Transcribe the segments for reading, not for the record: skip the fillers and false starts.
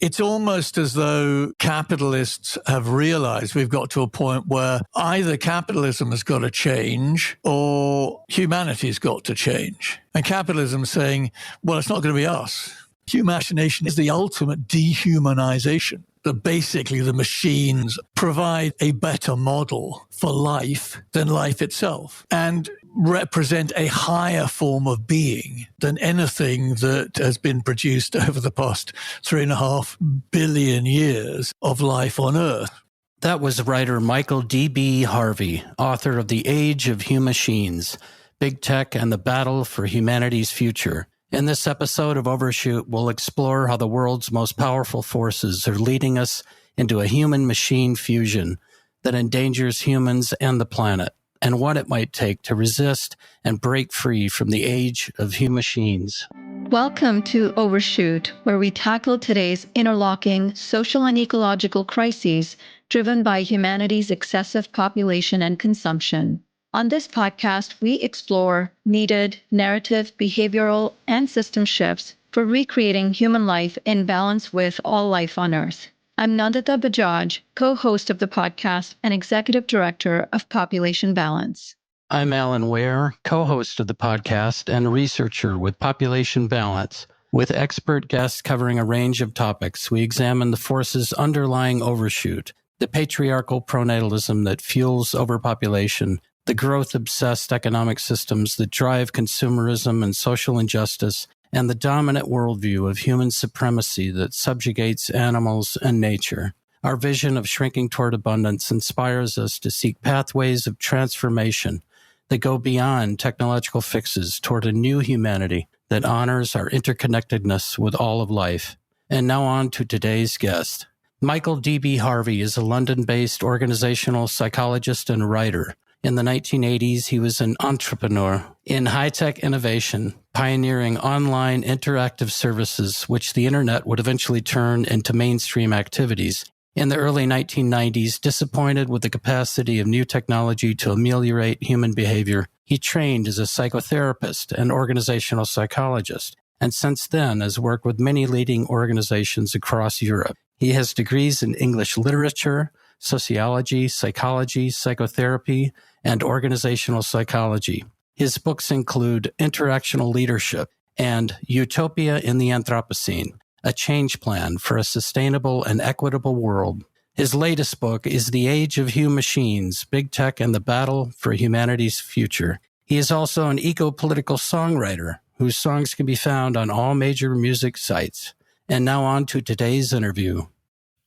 It's almost as though capitalists have realized we've got to a point where either capitalism has got to change or humanity's got to change. And capitalism is saying, well, it's not going to be us. Humachination is the ultimate dehumanization. That basically the machines provide a better model for life than life itself and represent a higher form of being than anything that has been produced over the past 3.5 billion years of life on Earth. That was writer Michael D.B. Harvey, author of The Age of Humachines, Big Tech and the Battle for Humanity's Future. In this episode of Overshoot, we'll explore how the world's most powerful forces are leading us into a human-machine fusion that endangers humans and the planet, and what it might take to resist and break free from the age of humachines. Welcome to Overshoot, where we tackle today's interlocking social and ecological crises driven by humanity's excessive population and consumption. On this podcast, we explore needed narrative, behavioral, and system shifts for recreating human life in balance with all life on Earth. I'm Nandita Bajaj, co-host of the podcast and executive director of Population Balance. I'm Alan Ware, co-host of the podcast and researcher with Population Balance. With expert guests covering a range of topics, we examine the forces underlying overshoot, the patriarchal pronatalism that fuels overpopulation, the growth-obsessed economic systems that drive consumerism and social injustice, and the dominant worldview of human supremacy that subjugates animals and nature. Our vision of shrinking toward abundance inspires us to seek pathways of transformation that go beyond technological fixes toward a new humanity that honors our interconnectedness with all of life. And now on to today's guest. Michael D.B. Harvey is a London-based organizational psychologist and writer. In the 1980s, he was an entrepreneur in high-tech innovation, pioneering online interactive services, which the internet would eventually turn into mainstream activities. In the early 1990s, disappointed with the capacity of new technology to ameliorate human behavior, he trained as a psychotherapist and organizational psychologist, and since then has worked with many leading organizations across Europe. He has degrees in English literature, sociology, psychology, psychotherapy, and organizational psychology. His books include Interactional Leadership and Utopia in the Anthropocene, a change plan for a sustainable and equitable world. His latest book is The Age of Humachines, Big Tech and the Battle for Humanity's Future. He is also an eco-political songwriter whose songs can be found on all major music sites. And now on to today's interview.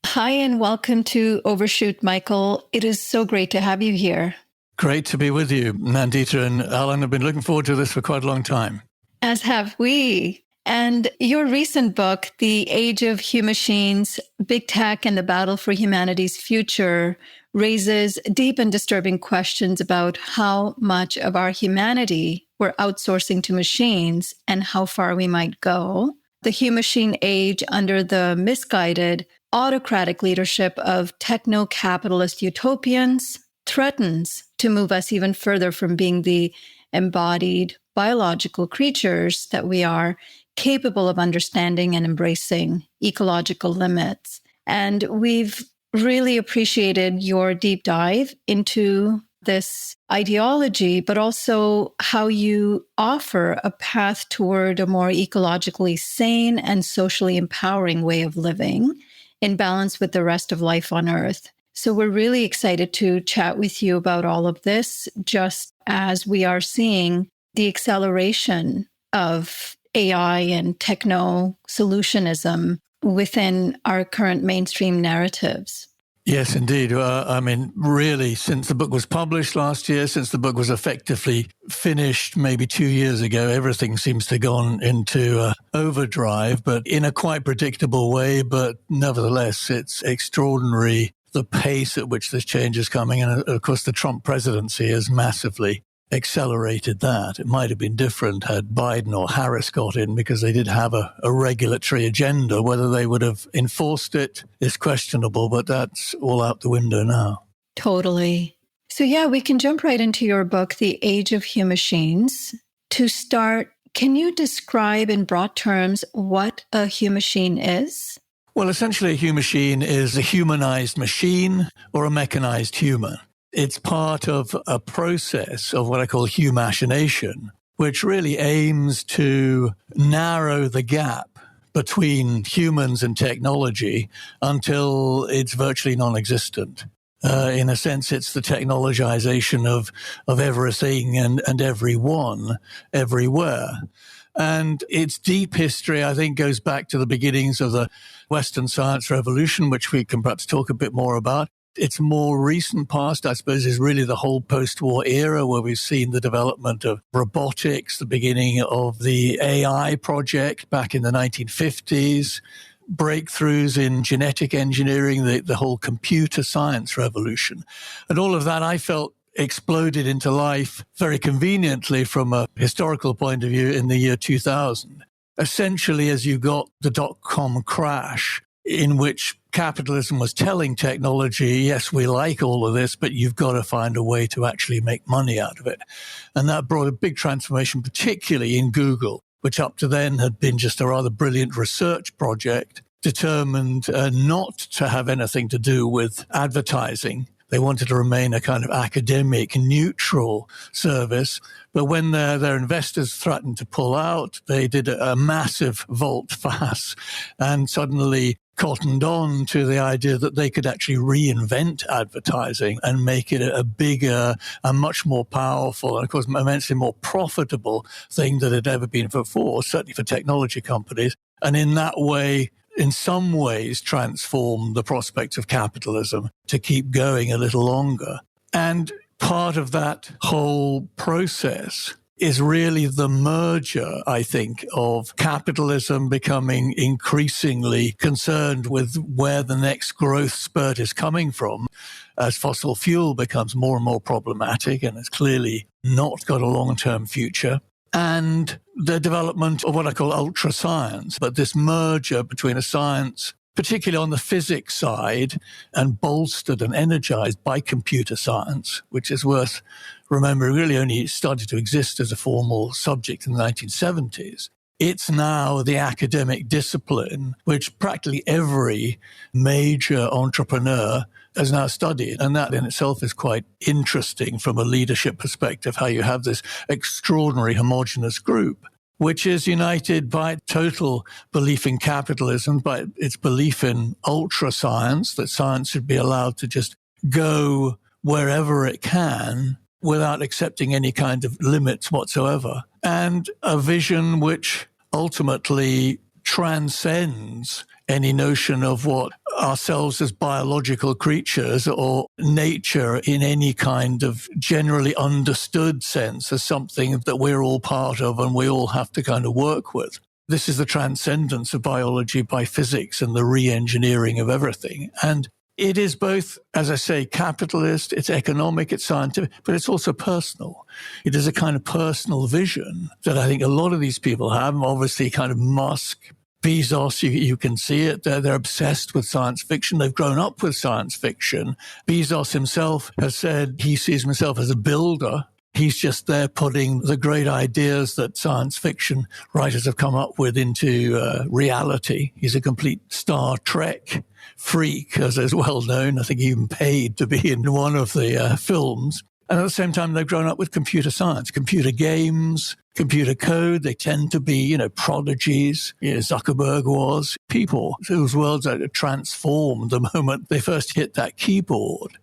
Hi, and welcome to Overshoot, Michael. It is so great to have you here. Great to be with you, Nandita and Alan. I've been looking forward to this for quite a long time. As have we. And your recent book, The Age of Humachines, Big Tech and the Battle for Humanity's Future, raises deep and disturbing questions about how much of our humanity we're outsourcing to machines and how far we might go. The Humachine age under the misguided autocratic leadership of techno-capitalist utopians threatens to move us even further from being the embodied biological creatures that we are, capable of understanding and embracing ecological limits. And we've really appreciated your deep dive into this ideology, but also how you offer a path toward a more ecologically sane and socially empowering way of living in balance with the rest of life on Earth. So we're really excited to chat with you about all of this, just as we are seeing the acceleration of AI and techno-solutionism within our current mainstream narratives. Yes, indeed. Really, since the book was published last year, since the book was effectively finished maybe 2 years ago, everything seems to have gone into overdrive, but in a quite predictable way. But nevertheless, it's extraordinary the pace at which this change is coming. And of course, the Trump presidency has massively accelerated that. It might have been different had Biden or Harris got in, because they did have a regulatory agenda. Whether they would have enforced it is questionable, but that's all out the window now. Totally. So yeah, we can jump right into your book, The Age of Humachines. To start, can you describe in broad terms what a humachine is? Well, essentially, a humachine is a humanized machine or a mechanized human. It's part of a process of what I call humachination, which really aims to narrow the gap between humans and technology until it's virtually non-existent. In a sense, it's the technologization of everything and everyone, everywhere. And its deep history, I think, goes back to the beginnings of the Western science revolution, which we can perhaps talk a bit more about. Its more recent past, I suppose, is really the whole post-war era where we've seen the development of robotics, the beginning of the AI project back in the 1950s, breakthroughs in genetic engineering, the whole computer science revolution. And all of that, I felt, exploded into life very conveniently from a historical point of view in the year 2000. Essentially, as you got the dot-com crash, in which capitalism was telling technology, yes, we like all of this, but you've got to find a way to actually make money out of it. And that brought a big transformation, particularly in Google, which up to then had been just a rather brilliant research project determined not to have anything to do with advertising. They wanted to remain a kind of academic, neutral service. But when their investors threatened to pull out, they did a massive volte-face and suddenly cottoned on to the idea that they could actually reinvent advertising and make it a bigger and much more powerful and, of course, immensely more profitable thing than it had ever been before, certainly for technology companies. And in that way, in some ways, transform the prospects of capitalism to keep going a little longer. And part of that whole process is really the merger, I think, of capitalism becoming increasingly concerned with where the next growth spurt is coming from as fossil fuel becomes more and more problematic and has clearly not got a long-term future. And the development of what I call ultrascience, but this merger between a science, particularly on the physics side, and bolstered and energized by computer science, which is worth remembering really only started to exist as a formal subject in the 1970s. It's now the academic discipline, which practically every major entrepreneur has now studied. And that in itself is quite interesting from a leadership perspective, how you have this extraordinary homogenous group, which is united by total belief in capitalism, by its belief in ultrascience, that science should be allowed to just go wherever it can without accepting any kind of limits whatsoever, and a vision which ultimately transcends any notion of what ourselves as biological creatures or nature in any kind of generally understood sense as something that we're all part of and we all have to kind of work with. This is the transcendence of biology by physics and the re-engineering of everything. And it is both, as I say, capitalist, it's economic, it's scientific, but it's also personal. It is a kind of personal vision that I think a lot of these people have. Obviously, kind of Musk, Bezos, you can see it. They're obsessed with science fiction. They've grown up with science fiction. Bezos himself has said he sees himself as a builder. He's just there putting the great ideas that science fiction writers have come up with into reality. He's a complete Star Trek freak, as is well known. I think he even paid to be in one of the films. And at the same time, they've grown up with computer science, computer games, computer code. They tend to be, prodigies. Zuckerberg was people whose worlds are transformed the moment they first hit that keyboard.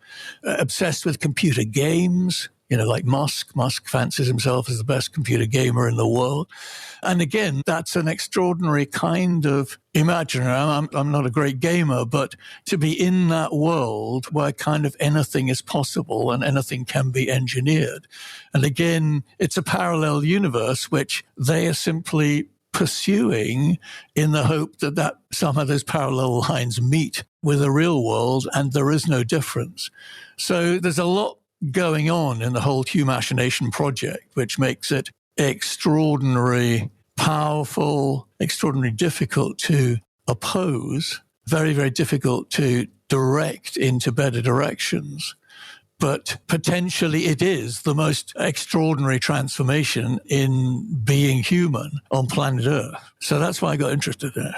Obsessed with computer games. Like Musk. Musk fancies himself as the best computer gamer in the world. And again, that's an extraordinary kind of imaginary. I'm not a great gamer, but to be in that world where kind of anything is possible and anything can be engineered. And again, it's a parallel universe which they are simply pursuing in the hope that somehow those parallel lines meet with the real world and there is no difference. So there's a lot going on in the whole Humachination project, which makes it extraordinarily powerful, extraordinarily difficult to oppose, very, very difficult to direct into better directions. But potentially it is the most extraordinary transformation in being human on planet Earth. So that's why I got interested in it.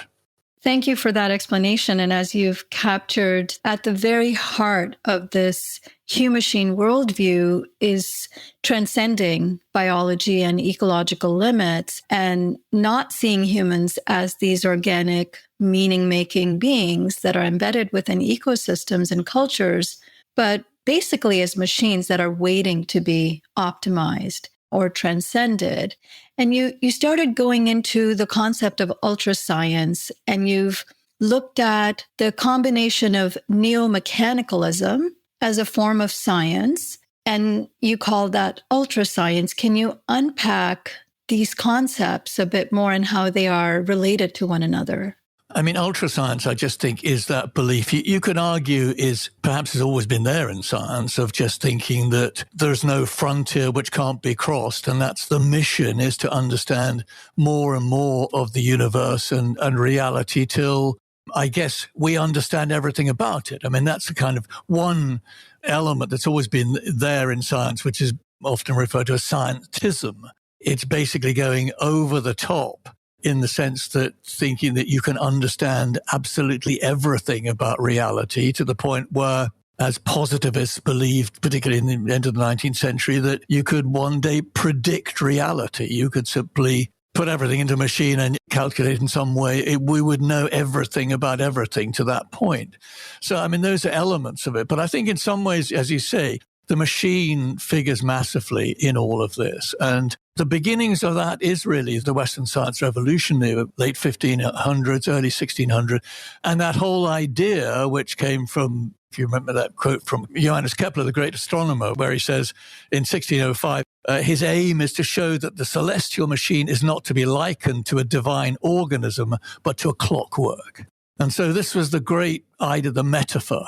Thank you for that explanation. And as you've captured, at the very heart of this Humachine worldview is transcending biology and ecological limits and not seeing humans as these organic, meaning-making beings that are embedded within ecosystems and cultures, but basically as machines that are waiting to be optimized or transcended. And you started going into the concept of ultrascience, and you've looked at the combination of neo-mechanicalism as a form of science, and you call that ultrascience. Can you unpack these concepts a bit more and how they are related to one another? I mean, ultrascience, I just think, is that belief you could argue is perhaps has always been there in science, of just thinking that there's no frontier which can't be crossed. And that's the mission, is to understand more and more of the universe and reality till, I guess, we understand everything about it. I mean, that's a kind of one element that's always been there in science, which is often referred to as scientism. It's basically going over the top, in the sense that thinking that you can understand absolutely everything about reality, to the point where, as positivists believed, particularly in the end of the 19th century, that you could one day predict reality. You could simply put everything into a machine and calculate in some way. We would know everything about everything to that point. So, I mean, those are elements of it. But I think in some ways, as you say, the machine figures massively in all of this. And the beginnings of that is really the Western science revolution, the late 1500s, early 1600s. And that whole idea, which came from, if you remember that quote from Johannes Kepler, the great astronomer, where he says in 1605, his aim is to show that the celestial machine is not to be likened to a divine organism, but to a clockwork. And so this was the great idea, the metaphor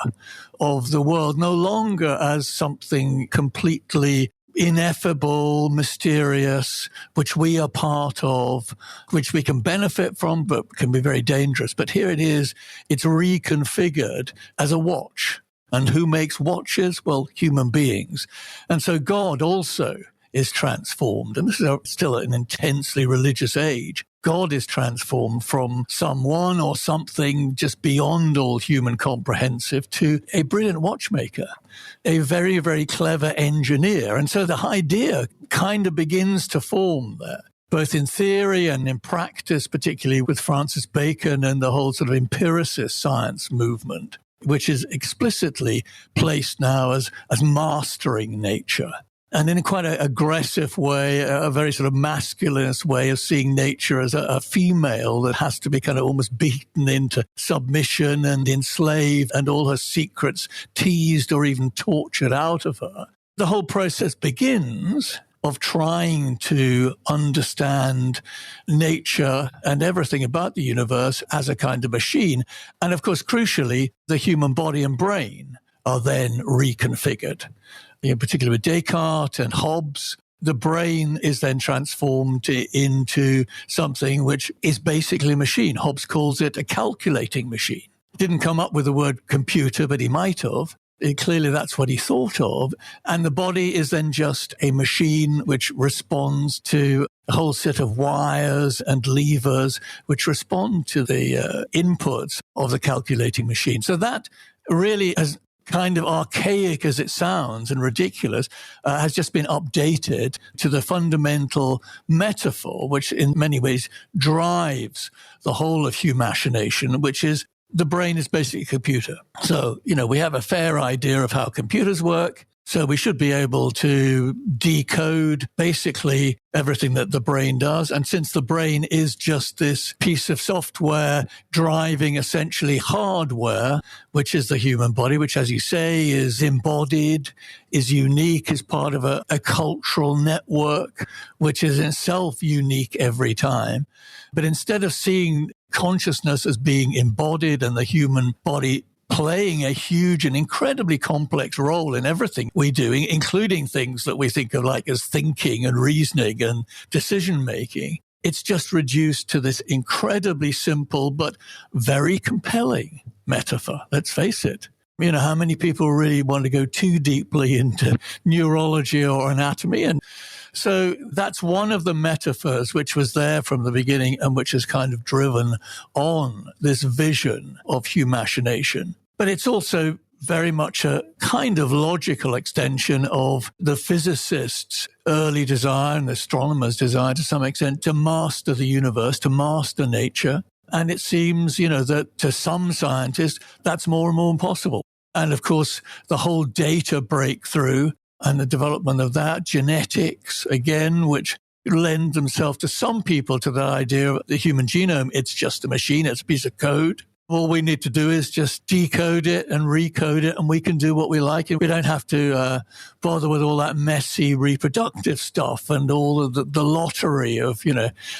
of the world, no longer as something completely ineffable, mysterious, which we are part of, which we can benefit from, but can be very dangerous. But here it is, it's reconfigured as a watch. And who makes watches? Well, human beings. And so God also is transformed. And this is still an intensely religious age. God is transformed from someone or something just beyond all human comprehensive to a brilliant watchmaker, a very, very clever engineer. And so the idea kind of begins to form there, both in theory and in practice, particularly with Francis Bacon and the whole sort of empiricist science movement, which is explicitly placed now as mastering nature. And in quite an aggressive way, a very sort of masculinist way of seeing nature as a female that has to be kind of almost beaten into submission and enslaved, and all her secrets teased or even tortured out of her. The whole process begins of trying to understand nature and everything about the universe as a kind of machine. And of course, crucially, the human body and brain are then reconfigured. In particular with Descartes and Hobbes, the brain is then transformed into something which is basically a machine. Hobbes calls it a calculating machine. Didn't come up with the word computer, but he might have. Clearly, that's what he thought of. And the body is then just a machine which responds to a whole set of wires and levers which respond to the inputs of the calculating machine. So that really has, kind of archaic as it sounds and ridiculous, has just been updated to the fundamental metaphor, which in many ways drives the whole of humachination, which is the brain is basically a computer. So, we have a fair idea of how computers work. So we should be able to decode basically everything that the brain does. And since the brain is just this piece of software driving essentially hardware, which is the human body, which, as you say, is embodied, is unique, is part of a cultural network, which is in itself unique every time. But instead of seeing consciousness as being embodied and the human body playing a huge and incredibly complex role in everything we do, including things that we think of like as thinking and reasoning and decision-making, it's just reduced to this incredibly simple but very compelling metaphor. Let's face it. How many people really want to go too deeply into neurology or anatomy? And So that's one of the metaphors which was there from the beginning and which has kind of driven on this vision of humachination. But it's also very much a kind of logical extension of the physicists' early desire and astronomers' desire to some extent to master the universe, to master nature. And it seems, that to some scientists, that's more and more impossible. And of course, the whole data breakthrough and the development of that, genetics, again, which lend themselves to some people to the idea of the human genome, it's just a machine, it's a piece of code. All we need to do is just decode it and recode it, and we can do what we like. And we don't have to bother with all that messy reproductive stuff and all of the lottery of,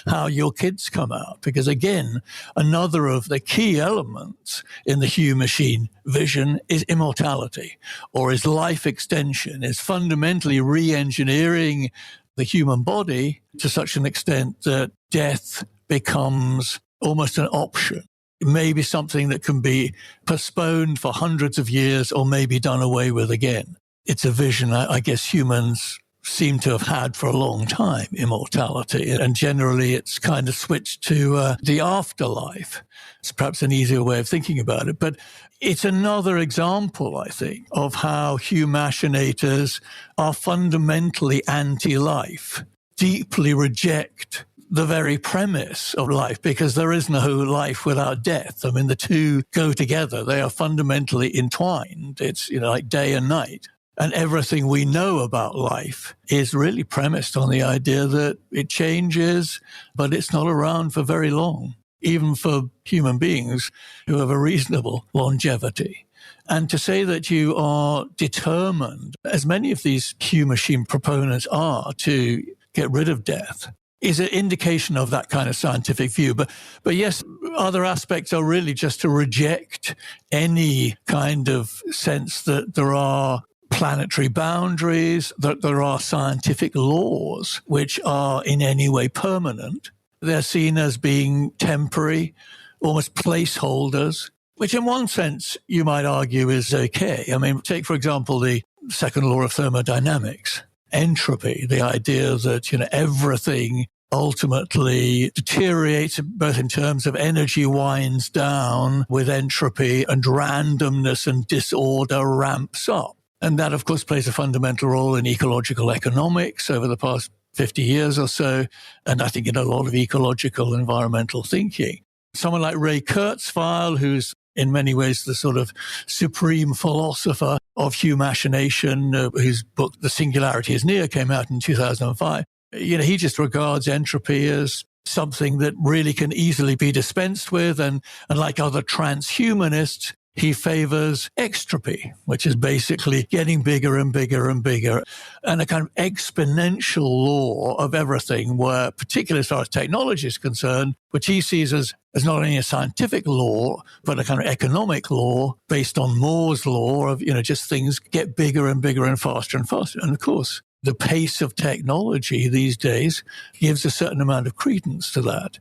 how your kids come out. Because again, another of the key elements in the Humachine vision is immortality, or is life extension, is fundamentally re-engineering the human body to such an extent that death becomes almost an option. Maybe something that can be postponed for hundreds of years or maybe done away with again. It's a vision I guess humans seem to have had for a long time, immortality. And generally it's kind of switched to the afterlife. It's perhaps an easier way of thinking about it. But it's another example, I think, of how humachinators are fundamentally anti-life, deeply reject the very premise of life, because there is no life without death. I mean, the two go together. They are fundamentally entwined. It's, like day and night. And everything we know about life is really premised on the idea that it changes, but it's not around for very long, even for human beings who have a reasonable longevity. And to say that you are determined, as many of these Humachine proponents are, to get rid of death, is an indication of that kind of scientific view. But yes, other aspects are really just to reject any kind of sense that there are planetary boundaries, that there are scientific laws which are in any way permanent. They're seen as being temporary, almost placeholders, which in one sense you might argue is okay. I mean, take, for example, the second law of thermodynamics. Entropy, the idea that, everything ultimately deteriorates both in terms of energy winds down with entropy and randomness and disorder ramps up. And that, of course, plays a fundamental role in ecological economics over the past 50 years or so, and I think in a lot of ecological environmental thinking. Someone like Ray Kurzweil, who's in many ways the sort of supreme philosopher of humachination, whose book The Singularity is Near came out in 2005. He just regards entropy as something that really can easily be dispensed with. And like other transhumanists, he favors extropy, which is basically getting bigger and bigger and bigger, and a kind of exponential law of everything, where, particularly as far as technology is concerned, which he sees as not only a scientific law, but a kind of economic law based on Moore's law of, just things get bigger and bigger and faster and faster. And of course, the pace of technology these days gives a certain amount of credence to that.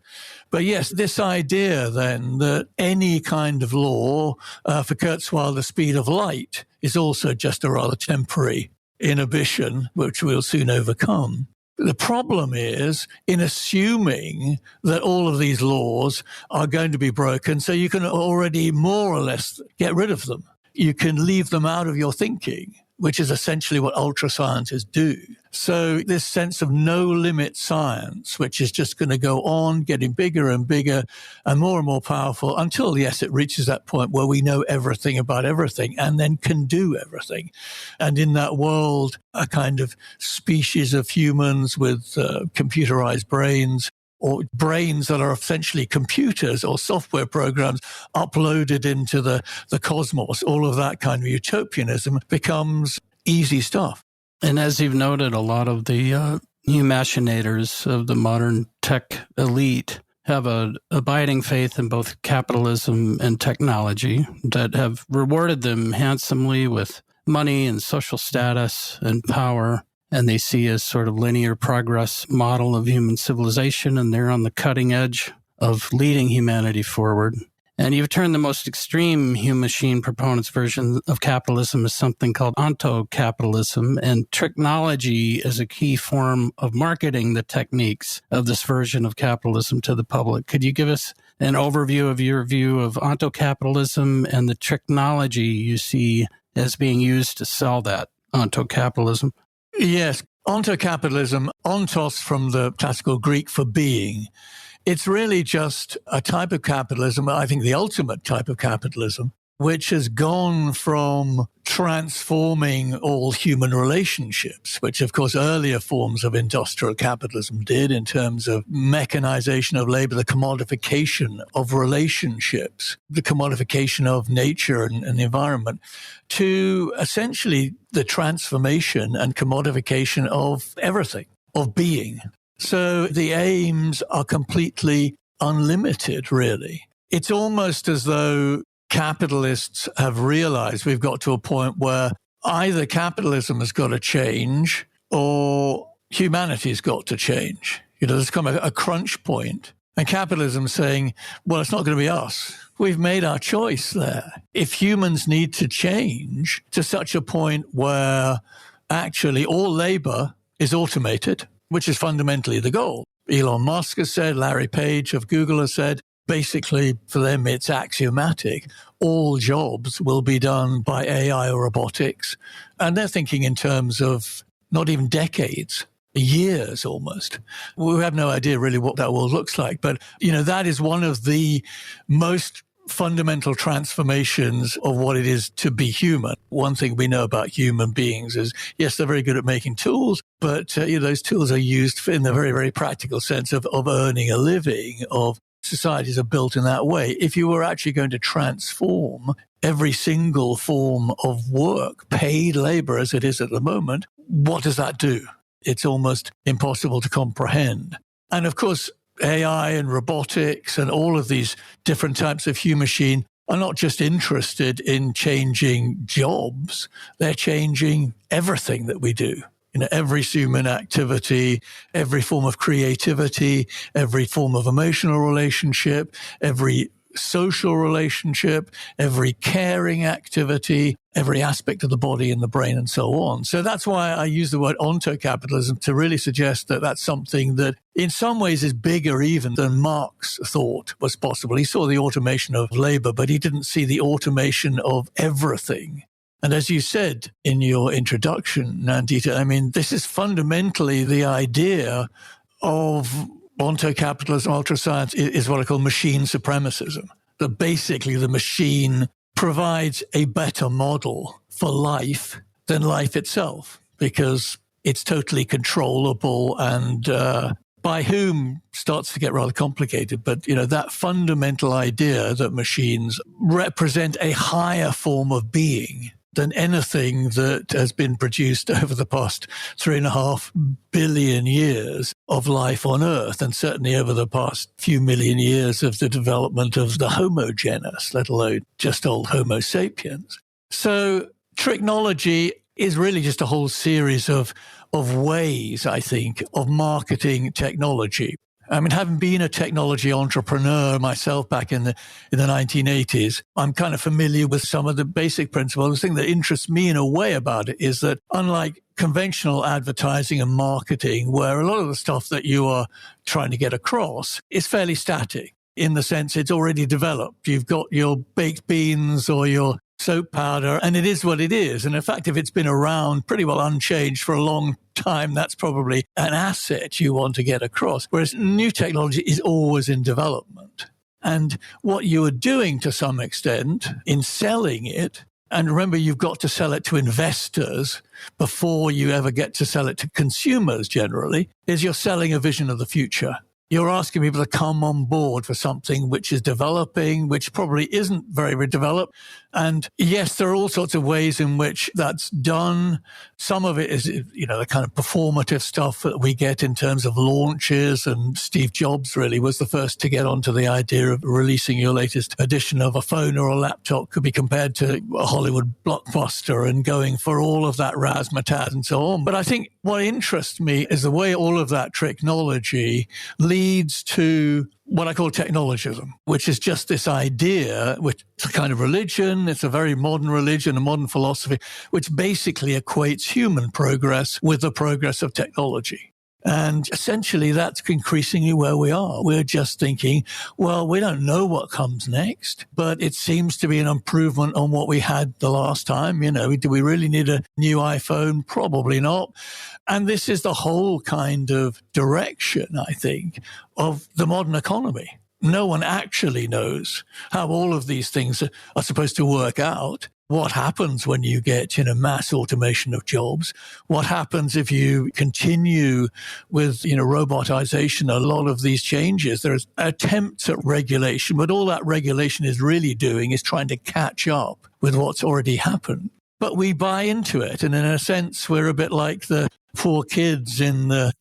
But yes, this idea then that any kind of law, for Kurzweil, the speed of light is also just a rather temporary inhibition, which we'll soon overcome. The problem is in assuming that all of these laws are going to be broken, so you can already more or less get rid of them. You can leave them out of your thinking, which is essentially what ultrascientists do. So this sense of no-limit science, which is just going to go on getting bigger and bigger and more powerful until, yes, it reaches that point where we know everything about everything and then can do everything. And in that world, a kind of species of humans with computerized brains, or brains that are essentially computers or software programs uploaded into the cosmos, all of that kind of utopianism becomes easy stuff. And as you've noted, a lot of the humachinators of the modern tech elite have an abiding faith in both capitalism and technology that have rewarded them handsomely with money and social status and power. And they see as sort of linear progress model of human civilization, and they're on the cutting edge of leading humanity forward. And you've turned the most extreme Humachine proponents' version of capitalism as something called Onto-capitalism, and tricknology is a key form of marketing the techniques of this version of capitalism to the public. Could you give us an overview of your view of Onto-capitalism and the tricknology you see as being used to sell that Onto-capitalism? Yes, Onto-capitalism, ontos from the classical Greek for being. It's really just a type of capitalism, I think the ultimate type of capitalism, which has gone from transforming all human relationships, which of course earlier forms of industrial capitalism did in terms of mechanization of labor, the commodification of relationships, the commodification of nature and the environment, to essentially the transformation and commodification of everything, of being. So the aims are completely unlimited, really. It's almost as though capitalists have realized we've got to a point where either capitalism has got to change or humanity's got to change. There's come a crunch point. And capitalism's saying, well, it's not going to be us. We've made our choice there. If humans need to change to such a point where actually all labor is automated, which is fundamentally the goal. Elon Musk has said, Larry Page of Google has said, basically for them it's axiomatic. All jobs will be done by AI or robotics. And they're thinking in terms of not even decades, years almost. We have no idea really what that world looks like. But, that is one of the most fundamental transformations of what it is to be human. One thing we know about human beings is, yes, they're very good at making tools, but those tools are used in the very, very practical sense of earning a living, of societies are built in that way. If you were actually going to transform every single form of work, paid labor as it is at the moment, what does that do? It's almost impossible to comprehend. And of course, AI and robotics and all of these different types of humachine are not just interested in changing jobs, they're changing everything that we do. Every human activity, every form of creativity, every form of emotional relationship, every social relationship, every caring activity, every aspect of the body and the brain and so on. So that's why I use the word onto-capitalism to really suggest that that's something that in some ways is bigger even than Marx thought was possible. He saw the automation of labor, but he didn't see the automation of everything. And as you said in your introduction, Nandita, this is fundamentally the idea of onto-capitalism, ultrascience is what I call machine supremacism. That basically the machine provides a better model for life than life itself because it's totally controllable and by whom starts to get rather complicated. But, that fundamental idea that machines represent a higher form of being than anything that has been produced over the past 3.5 billion years of life on Earth, and certainly over the past few million years of the development of the Homo genus, let alone just old Homo sapiens. So tricknology is really just a whole series of ways, I think, of marketing technology. Having been a technology entrepreneur myself back in the 1980s, I'm kind of familiar with some of the basic principles. The thing that interests me in a way about it is that unlike conventional advertising and marketing, where a lot of the stuff that you are trying to get across is fairly static, in the sense it's already developed. You've got your baked beans or your soap powder, and it is what it is. And in fact, if it's been around pretty well unchanged for a long time, that's probably an asset you want to get across. Whereas new technology is always in development. And what you are doing to some extent in selling it, and remember, you've got to sell it to investors before you ever get to sell it to consumers generally, is you're selling a vision of the future. You're asking people to come on board for something which is developing, which probably isn't very, very developed. And yes, there are all sorts of ways in which that's done. Some of it is, the kind of performative stuff that we get in terms of launches. And Steve Jobs really was the first to get onto the idea of releasing your latest edition of a phone or a laptop could be compared to a Hollywood blockbuster and going for all of that razzmatazz and so on. But I think what interests me is the way all of that technology leads leads to what I call technologism, which is just this idea, which is a kind of religion. It's a very modern religion, a modern philosophy, which basically equates human progress with the progress of technology. And essentially, that's increasingly where we are. We're just thinking, well, we don't know what comes next, but it seems to be an improvement on what we had the last time. Do we really need a new iPhone? Probably not. And this is the whole kind of direction, I think, of the modern economy. No one actually knows how all of these things are supposed to work out. What happens when you get, mass automation of jobs? What happens if you continue with, robotization? A lot of these changes, there's attempts at regulation, but all that regulation is really doing is trying to catch up with what's already happened. But we buy into it. And in a sense, we're a bit like the poor kids in the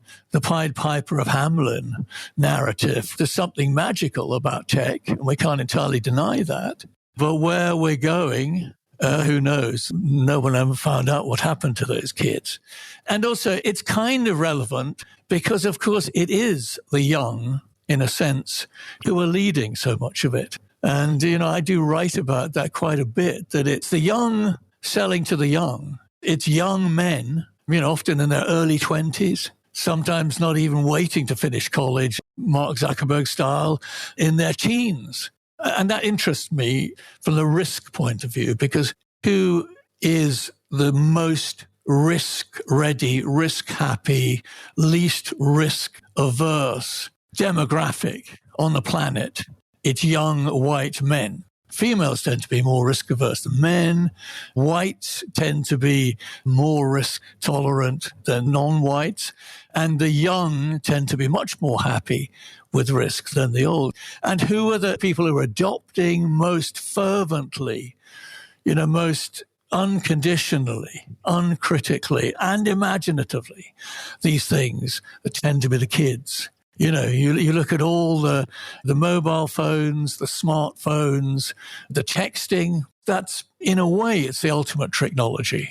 Pied Piper of Hamelin narrative. There's something magical about tech, and we can't entirely deny that. But where we're going, who knows? No one ever found out what happened to those kids. And also, it's kind of relevant because, of course, it is the young, in a sense, who are leading so much of it. And, I do write about that quite a bit, that it's the young selling to the young. It's young men, often in their early 20s, sometimes not even waiting to finish college, Mark Zuckerberg style, in their teens. And that interests me from the risk point of view, because who is the most risk-ready, risk-happy, least risk-averse demographic on the planet? It's young white men. Females tend to be more risk-averse than men. Whites tend to be more risk-tolerant than non-whites. And the young tend to be much more happy with risk than the old. And who are the people who are adopting most fervently, most unconditionally, uncritically, and imaginatively these things that tend to be the kids? You look at all the mobile phones, the smartphones, the texting. That's, in a way, it's the ultimate tricknology,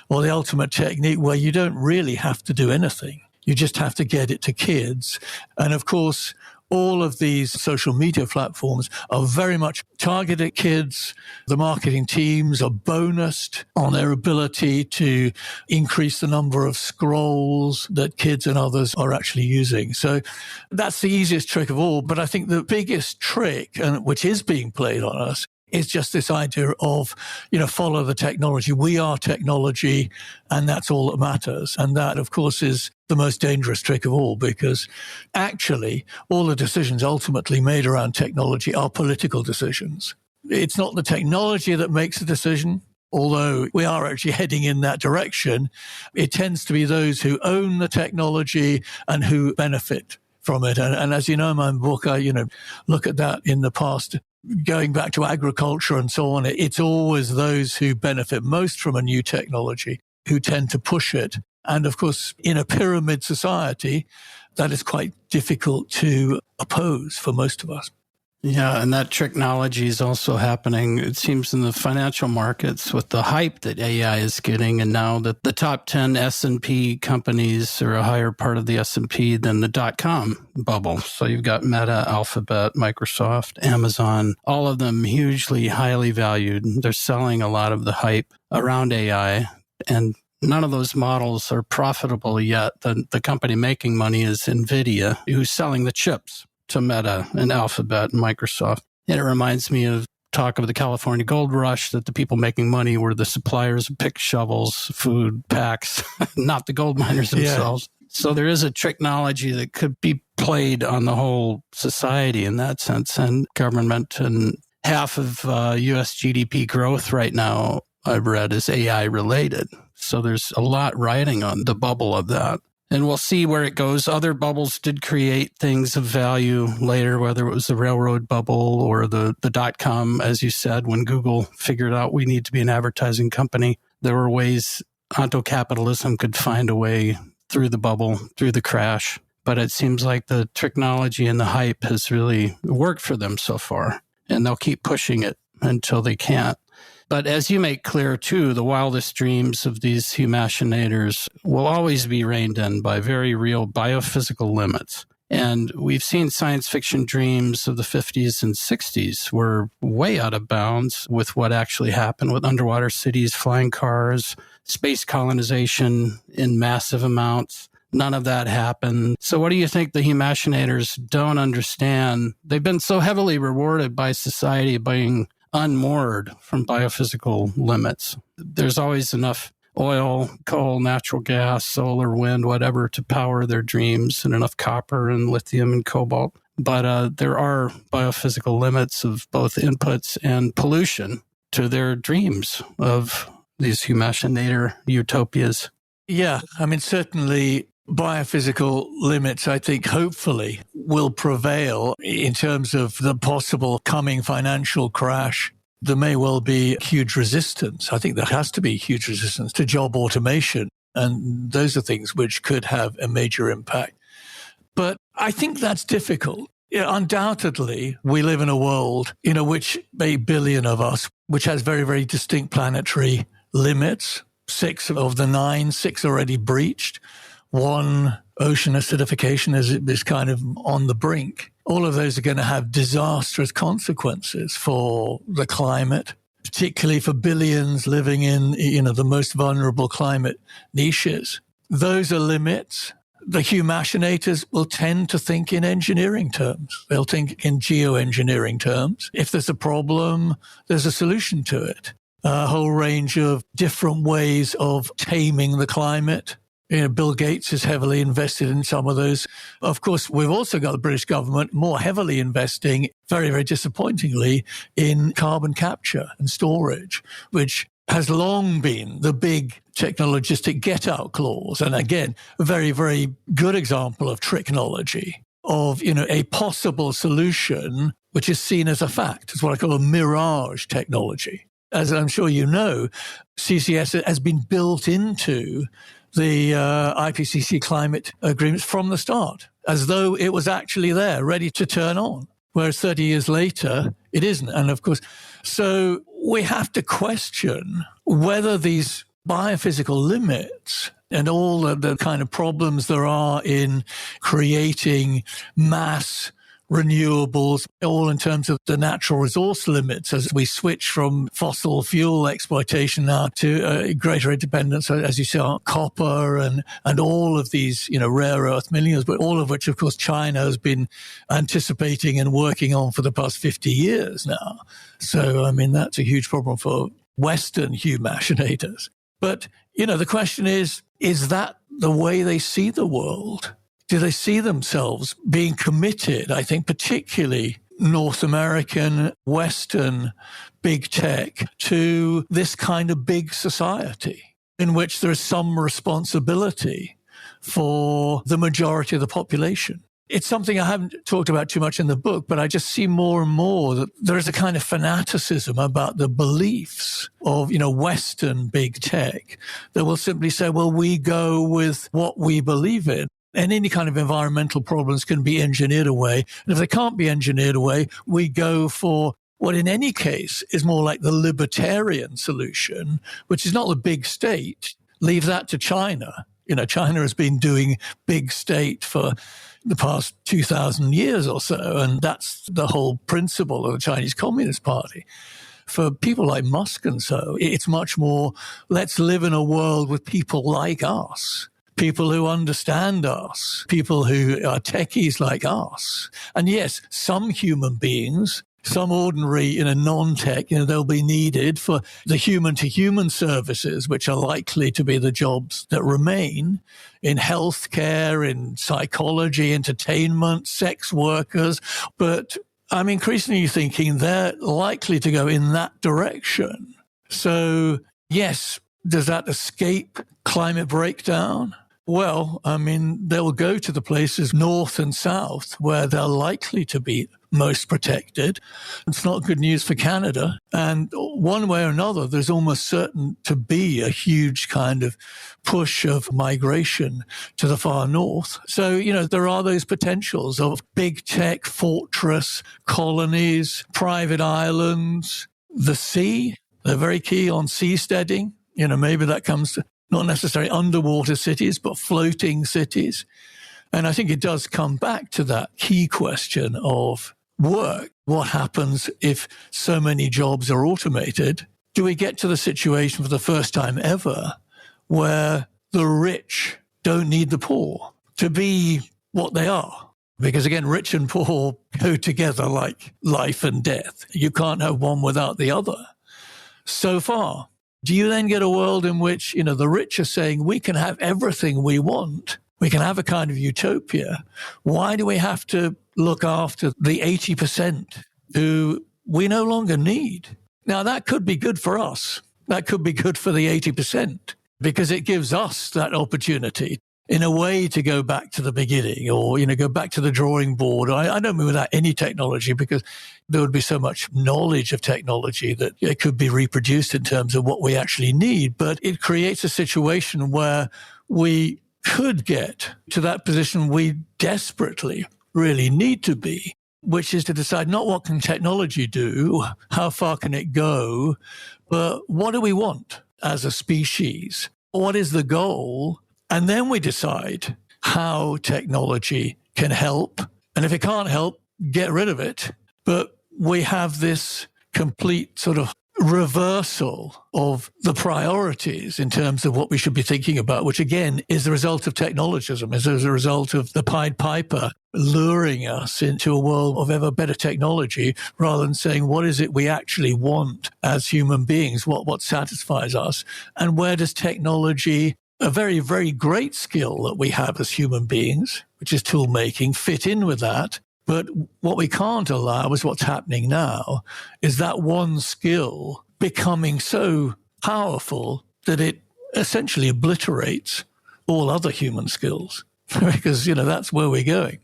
or the ultimate technique where you don't really have to do anything. You just have to get it to kids. And of course, all of these social media platforms are very much targeted at kids. The marketing teams are bonused on their ability to increase the number of scrolls that kids and others are actually using. So that's the easiest trick of all. But I think the biggest trick, and which is being played on us, is just this idea of, follow the technology. We are technology, and that's all that matters. And that, of course, is the most dangerous trick of all, because actually all the decisions ultimately made around technology are political decisions. It's not the technology that makes the decision, although we are actually heading in that direction. It tends to be those who own the technology and who benefit from it. And as you know, in my book, I, look at that in the past, going back to agriculture and so on. It's always those who benefit most from a new technology who tend to push it. And of course, in a pyramid society, that is quite difficult to oppose for most of us. Yeah, and that tricknology is also happening, it seems, in the financial markets with the hype that AI is getting. And now that the top 10 S&P companies are a higher part of the S&P than the dot-com bubble. So you've got Meta, Alphabet, Microsoft, Amazon, all of them hugely, highly valued. They're selling a lot of the hype around AI, and none of those models are profitable yet. The company making money is NVIDIA, who's selling the chips to Meta and Alphabet and Microsoft. And it reminds me of talk of the California gold rush, that the people making money were the suppliers of pick shovels, food packs, not the gold miners themselves. Yeah. So there is a tricknology that could be played on the whole society in that sense, and government. And half of U.S. GDP growth right now, I've read, is AI related. So there's a lot riding on the bubble of that. And we'll see where it goes. Other bubbles did create things of value later, whether it was the railroad bubble or the dot-com, as you said, when Google figured out we need to be an advertising company. There were ways Onto-capitalism could find a way through the bubble, through the crash. But it seems like the technology and the hype has really worked for them so far. And they'll keep pushing it until they can't. But as you make clear, too, the wildest dreams of these humachinators will always be reined in by very real biophysical limits. And we've seen science fiction dreams of the 50s and 60s were way out of bounds with what actually happened with underwater cities, flying cars, space colonization in massive amounts. None of that happened. So what do you think the humachinators don't understand? They've been so heavily rewarded by society being unmoored from biophysical limits. There's always enough oil, coal, natural gas, solar, wind, whatever to power their dreams, and enough copper and lithium and cobalt. But there are biophysical limits of both inputs and pollution to their dreams of these humachinator utopias. Yeah, I mean, certainly biophysical limits, I think, hopefully will prevail in terms of the possible coming financial crash. There may well be huge resistance. I think there has to be huge resistance to job automation. And those are things which could have a major impact. But I think that's difficult. Undoubtedly, we live in a world, which 8 billion of us, which has very, very distinct planetary limits. 6 of the 9, 6 already breached. 1, ocean acidification is kind of on the brink. All of those are going to have disastrous consequences for the climate, particularly for billions living in, the most vulnerable climate niches. Those are limits. The humachinators will tend to think in engineering terms. They'll think in geoengineering terms. If there's a problem, there's a solution to it. A whole range of different ways of taming the climate. Bill Gates is heavily invested in some of those. Of course, we've also got the British government more heavily investing, very, very disappointingly, in carbon capture and storage, which has long been the big technologistic get-out clause. And again, a very, very good example of tricknology, of, a possible solution, which is seen as a fact. It's what I call a mirage technology. As I'm sure you know, CCS has been built into the IPCC climate agreements from the start, as though it was actually there, ready to turn on, whereas 30 years later, it isn't. And of course, so we have to question whether these biophysical limits and all the kind of problems there are in creating mass renewables, all in terms of the natural resource limits as we switch from fossil fuel exploitation now to greater independence, as you say, on copper and all of these, rare earth minerals, but all of which, of course, China has been anticipating and working on for the past 50 years now. So, I mean, that's a huge problem for Western humachinators. But, the question is that the way they see the world? Do they see themselves being committed, I think, particularly North American, Western big tech, to this kind of big society in which there is some responsibility for the majority of the population? It's something I haven't talked about too much in the book, but I just see more and more that there is a kind of fanaticism about the beliefs of, Western big tech that will simply say, well, we go with what we believe in. And any kind of environmental problems can be engineered away. And if they can't be engineered away, we go for what in any case is more like the libertarian solution, which is not the big state. Leave that to China. China has been doing big state for the past 2,000 years or so. And that's the whole principle of the Chinese Communist Party. For people like Musk and so, it's much more, let's live in a world with people like us. People who understand us, people who are techies like us. And yes, some human beings, some ordinary, non-tech, they'll be needed for the human-to-human services, which are likely to be the jobs that remain in healthcare, in psychology, entertainment, sex workers. But I'm increasingly thinking they're likely to go in that direction. So yes, does that escape climate breakdown? Well, I mean, they'll go to the places north and south where they're likely to be most protected. It's not good news for Canada. And one way or another, there's almost certain to be a huge kind of push of migration to the far north. So, there are those potentials of big tech, fortress, colonies, private islands, the sea. They're very key on seasteading. Maybe that comes to not necessarily underwater cities, but floating cities. And I think it does come back to that key question of work. What happens if so many jobs are automated? Do we get to the situation for the first time ever where the rich don't need the poor to be what they are? Because again, rich and poor go together like life and death. You can't have one without the other. So far, do you then get a world in which, the rich are saying we can have everything we want? We can have a kind of utopia. Why do we have to look after the 80% who we no longer need? Now, that could be good for us. That could be good for the 80% because it gives us that opportunity in a way to go back to the beginning or, go back to the drawing board. I don't mean without any technology because there would be so much knowledge of technology that it could be reproduced in terms of what we actually need. But it creates a situation where we could get to that position we desperately really need to be, which is to decide not what can technology do, how far can it go, but what do we want as a species? What is the goal? And then we decide how technology can help. And if it can't help, get rid of it. But we have this complete sort of reversal of the priorities in terms of what we should be thinking about, which again is the result of technologism, is as a result of the Pied Piper luring us into a world of ever better technology rather than saying, what is it we actually want as human beings? What satisfies us? And where does technology, a very, very great skill that we have as human beings, which is tool making, fit in with that? But what we can't allow is what's happening now is that one skill becoming so powerful that it essentially obliterates all other human skills because, that's where we're going.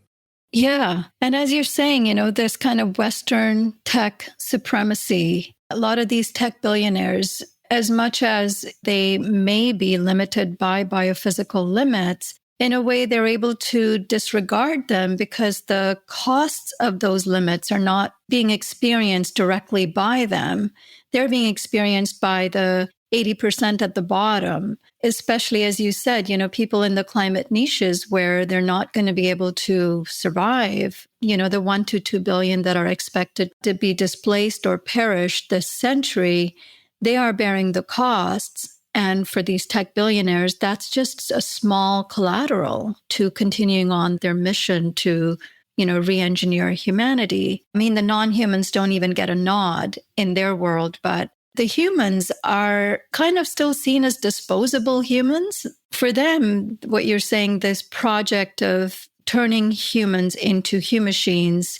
Yeah. And as you're saying, this kind of Western tech supremacy, a lot of these tech billionaires, as much as they may be limited by biophysical limits, in a way, they're able to disregard them because the costs of those limits are not being experienced directly by them. They're being experienced by the 80% at the bottom, especially, as you said, people in the climate niches where they're not going to be able to survive. The 1 to 2 billion that are expected to be displaced or perish this century, they are bearing the costs. And for these tech billionaires, that's just a small collateral to continuing on their mission to, re-engineer humanity. I mean, the non-humans don't even get a nod in their world, but the humans are kind of still seen as disposable humans. For them, what you're saying, this project of turning humans into humachines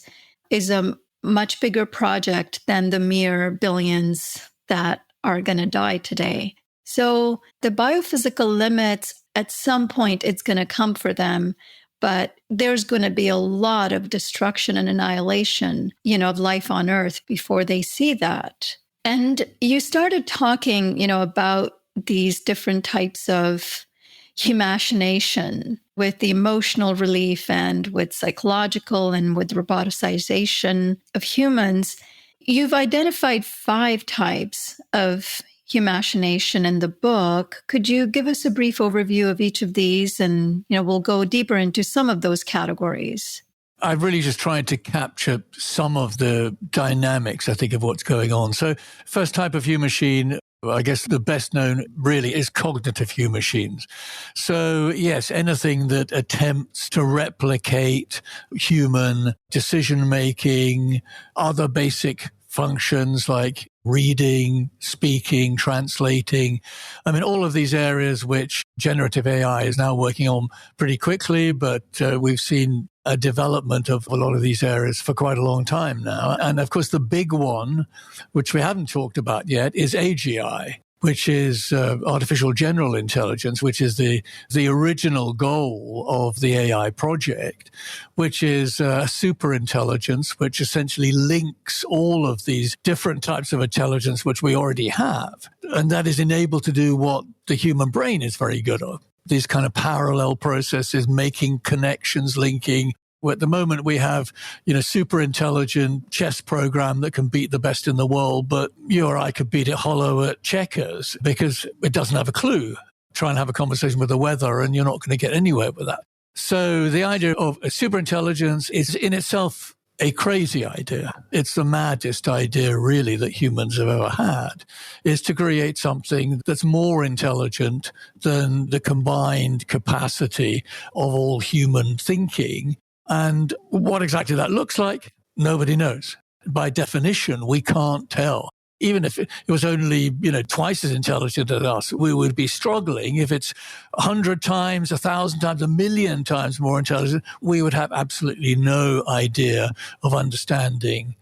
is a much bigger project than the mere billions that are going to die today. So the biophysical limits, at some point, it's going to come for them, but there's going to be a lot of destruction and annihilation, of life on Earth before they see that. And you started talking, about these different types of humachination with the emotional relief and with psychological and with roboticization of humans. You've identified 5 types of humachination in the book. Could you give us a brief overview of each of these? And, we'll go deeper into some of those categories. I've really just tried to capture some of the dynamics, I think, of what's going on. So first type of humachine, I guess the best known really is cognitive humachines. So yes, anything that attempts to replicate human decision-making, other basic functions like reading, speaking, translating. I mean, all of these areas which generative AI is now working on pretty quickly, but we've seen a development of a lot of these areas for quite a long time now. And of course, the big one, which we haven't talked about yet, is AGI, which is artificial general intelligence, which is the original goal of the AI project, which is super intelligence, which essentially links all of these different types of intelligence which we already have. And that is enabled to do what the human brain is very good at. These kind of parallel processes, making connections, linking. At the moment, we have, super intelligent chess program that can beat the best in the world, but you or I could beat it hollow at checkers because it doesn't have a clue. Try and have a conversation with the weather and you're not going to get anywhere with that. So the idea of superintelligence is in itself a crazy idea. It's the maddest idea, really, that humans have ever had, is to create something that's more intelligent than the combined capacity of all human thinking. And what exactly that looks like, nobody knows. By definition, we can't tell. Even if it was only, twice as intelligent as us, we would be struggling. If it's 100 times, 1,000 times, 1,000,000 times more intelligent, we would have absolutely no idea of understanding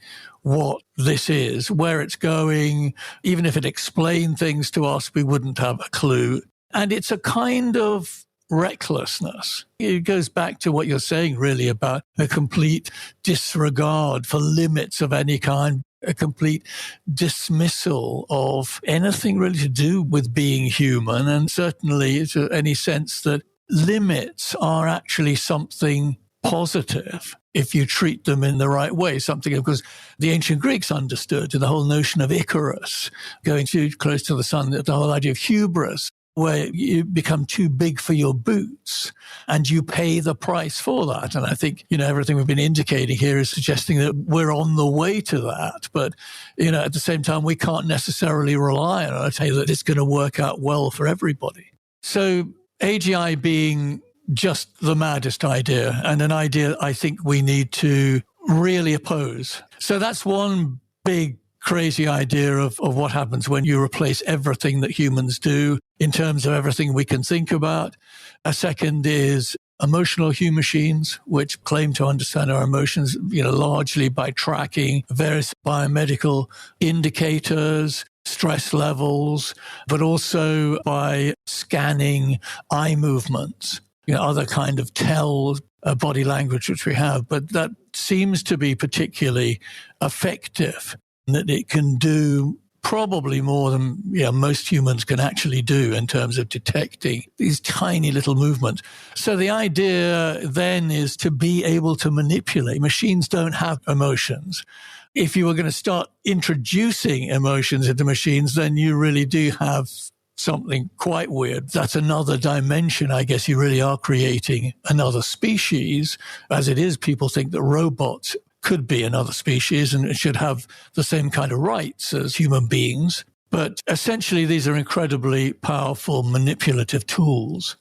what this is, where it's going. Even if it explained things to us, we wouldn't have a clue. And it's a kind of recklessness. It goes back to what you're saying, really, about a complete disregard for limits of any kind, a complete dismissal of anything really to do with being human, and certainly to any sense that limits are actually something positive if you treat them in the right way. Something, of course, the ancient Greeks understood, the whole notion of Icarus, going too close to the sun, the whole idea of hubris, where you become too big for your boots and you pay the price for that. And I think, everything we've been indicating here is suggesting that we're on the way to that. But, at the same time, we can't necessarily rely on it, that it's going to work out well for everybody. So AGI being just the maddest idea, and an idea I think we need to really oppose. So that's one big crazy idea of what happens when you replace everything that humans do in terms of everything we can think about. A second is emotional humachines, which claim to understand our emotions, largely by tracking various biomedical indicators, stress levels, but also by scanning eye movements, other kind of tells, body language which we have. But that seems to be particularly effective, that it can do probably more than most humans can actually do in terms of detecting these tiny little movements. So the idea then is to be able to manipulate. Machines don't have emotions. If you were going to start introducing emotions into machines, then you really do have something quite weird. That's another dimension. I guess you really are creating another species. As it is, people think that robots could be another species and it should have the same kind of rights as human beings. But essentially, these are incredibly powerful manipulative tools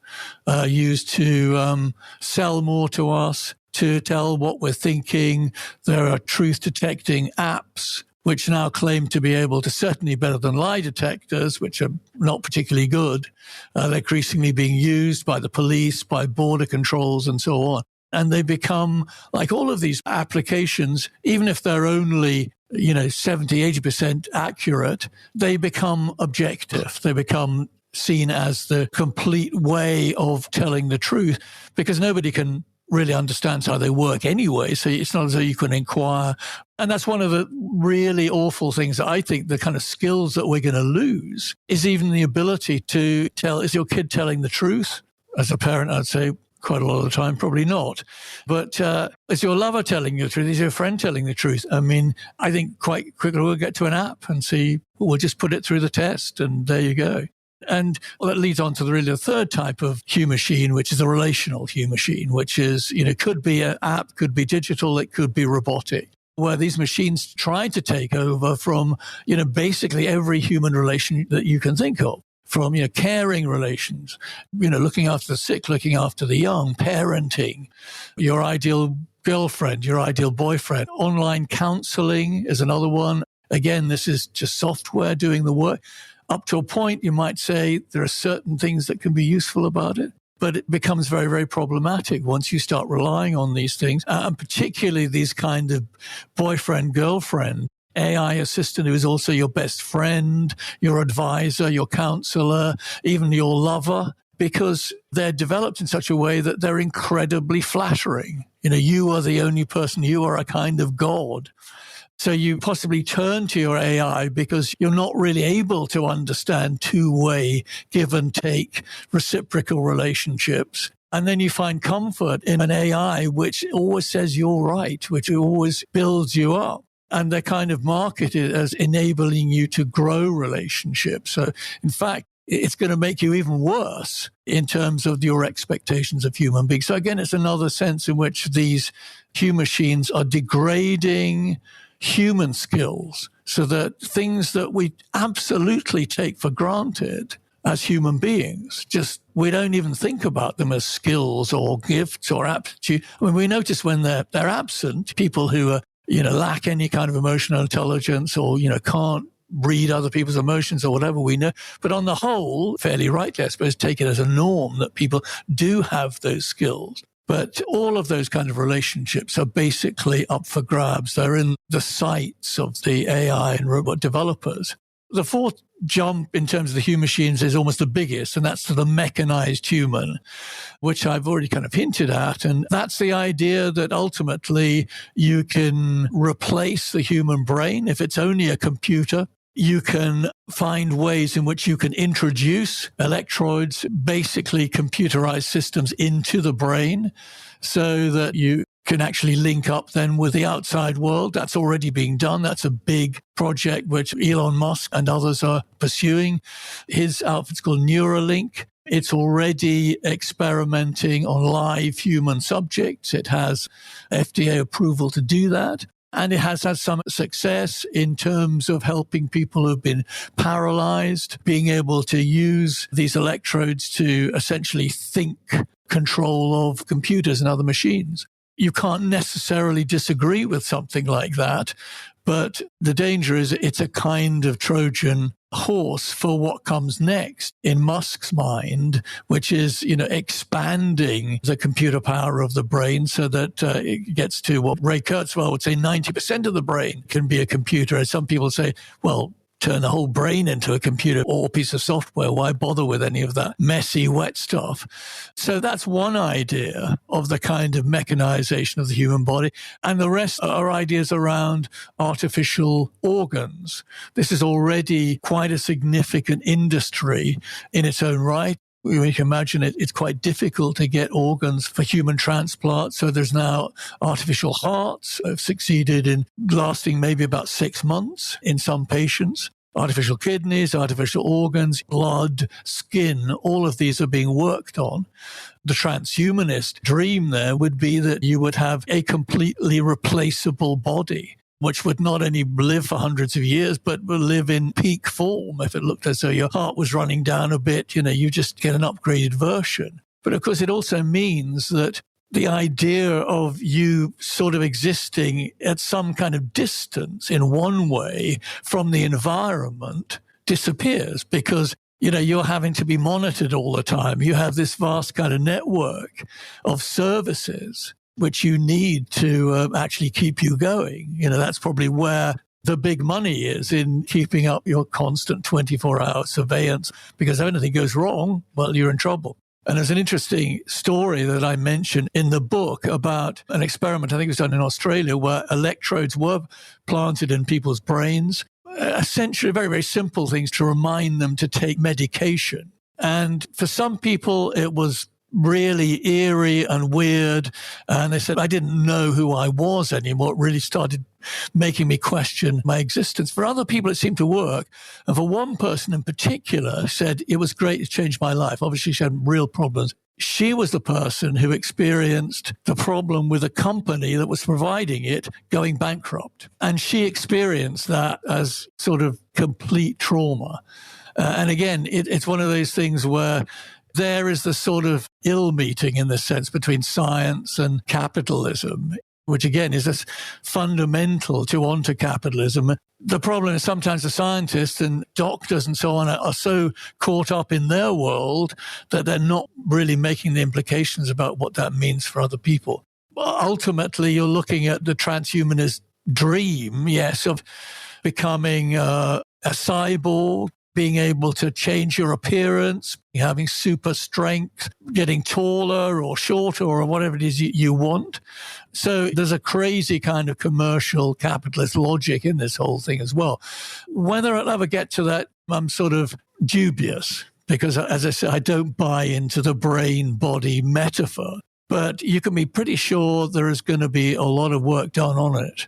used to sell more to us, to tell what we're thinking. There are truth-detecting apps which now claim to be able to, certainly better than lie detectors, which are not particularly good. They're increasingly being used by the police, by border controls, and so on. And they become, like all of these applications, even if they're only, 70, 80% accurate, they become objective. They become seen as the complete way of telling the truth, because nobody can really understands how they work anyway. So it's not as though you can inquire. And that's one of the really awful things that I think the kind of skills that we're going to lose is even the ability to tell, is your kid telling the truth? As a parent, I'd say quite a lot of the time, probably not. But is your lover telling you the truth? Is your friend telling the truth? I mean, I think quite quickly we'll get to an app and see, we'll just put it through the test and there you go. And that leads on to the third type of humachine, which is a relational humachine, which is, could be an app, could be digital, it could be robotic, where these machines try to take over from, basically every human relation that you can think of, from, caring relations, looking after the sick, looking after the young, parenting, your ideal girlfriend, your ideal boyfriend. Online counseling is another one. Again, this is just software doing the work. Up to a point, you might say there are certain things that can be useful about it, but it becomes very, very problematic once you start relying on these things, and particularly these kind of boyfriend, girlfriend, AI assistant who is also your best friend, your advisor, your counselor, even your lover, because they're developed in such a way that they're incredibly flattering. You are the only person, you are a kind of god. So you possibly turn to your AI because you're not really able to understand two-way give and take reciprocal relationships. And then you find comfort in an AI which always says you're right, which always builds you up. And they're kind of marketed as enabling you to grow relationships. So in fact, it's going to make you even worse in terms of your expectations of human beings. So again, it's another sense in which these humachines are degrading human skills so that things that we absolutely take for granted as human beings, just we don't even think about them as skills or gifts or aptitude. I mean, we notice when they're absent, people who are, lack any kind of emotional intelligence or, can't read other people's emotions or whatever we know. But on the whole, fairly rightly, I suppose, take it as a norm that people do have those skills. But all of those kind of relationships are basically up for grabs. They're in the sights of the AI and robot developers. The fourth jump in terms of the humachines is almost the biggest, and that's to the mechanized human, which I've already kind of hinted at. And that's the idea that ultimately you can replace the human brain if it's only a computer. You can find ways in which you can introduce electrodes, basically computerized systems, into the brain so that you can actually link up then with the outside world. That's already being done. That's a big project which Elon Musk and others are pursuing. His outfit's called Neuralink. It's already experimenting on live human subjects. It has FDA approval to do that. And it has had some success in terms of helping people who've been paralyzed, being able to use these electrodes to essentially think control of computers and other machines. You can't necessarily disagree with something like that, but the danger is it's a kind of Trojan horse for what comes next in Musk's mind, which is, expanding the computer power of the brain so that it gets to what Ray Kurzweil would say 90% of the brain can be a computer. As some people say, well, turn the whole brain into a computer or a piece of software. Why bother with any of that messy, wet stuff? So that's one idea of the kind of mechanization of the human body. And the rest are ideas around artificial organs. This is already quite a significant industry in its own right. You can imagine it's quite difficult to get organs for human transplant. So there's now artificial hearts have succeeded in lasting maybe about 6 months in some patients. Artificial kidneys, artificial organs, blood, skin, all of these are being worked on. The transhumanist dream there would be that you would have a completely replaceable body, which would not only live for hundreds of years, but will live in peak form. If it looked as though your heart was running down a bit, you just get an upgraded version. But of course, it also means that the idea of you sort of existing at some kind of distance in one way from the environment disappears because you're having to be monitored all the time. You have this vast kind of network of services which you need to actually keep you going. That's probably where the big money is, in keeping up your constant 24-hour surveillance, because if anything goes wrong, well, you're in trouble. And there's an interesting story that I mentioned in the book about an experiment, I think it was done in Australia, where electrodes were planted in people's brains, essentially very, very simple things to remind them to take medication. And for some people, it was really eerie and weird. And they said, I didn't know who I was anymore. It really started making me question my existence. For other people, it seemed to work. And for one person in particular said, it was great, it changed my life. Obviously, she had real problems. She was the person who experienced the problem with a company that was providing it going bankrupt. And she experienced that as sort of complete trauma. And again, it's one of those things where there is the sort of ill meeting in this sense between science and capitalism, which again is as fundamental to Onto-capitalism. The problem is sometimes the scientists and doctors and so on are so caught up in their world that they're not really making the implications about what that means for other people. Ultimately, you're looking at the transhumanist dream, yes, of becoming a cyborg, being able to change your appearance, having super strength, getting taller or shorter or whatever it is you want. So there's a crazy kind of commercial capitalist logic in this whole thing as well. Whether I'll ever get to that, I'm sort of dubious because, as I said, I don't buy into the brain-body metaphor. But you can be pretty sure there is going to be a lot of work done on it.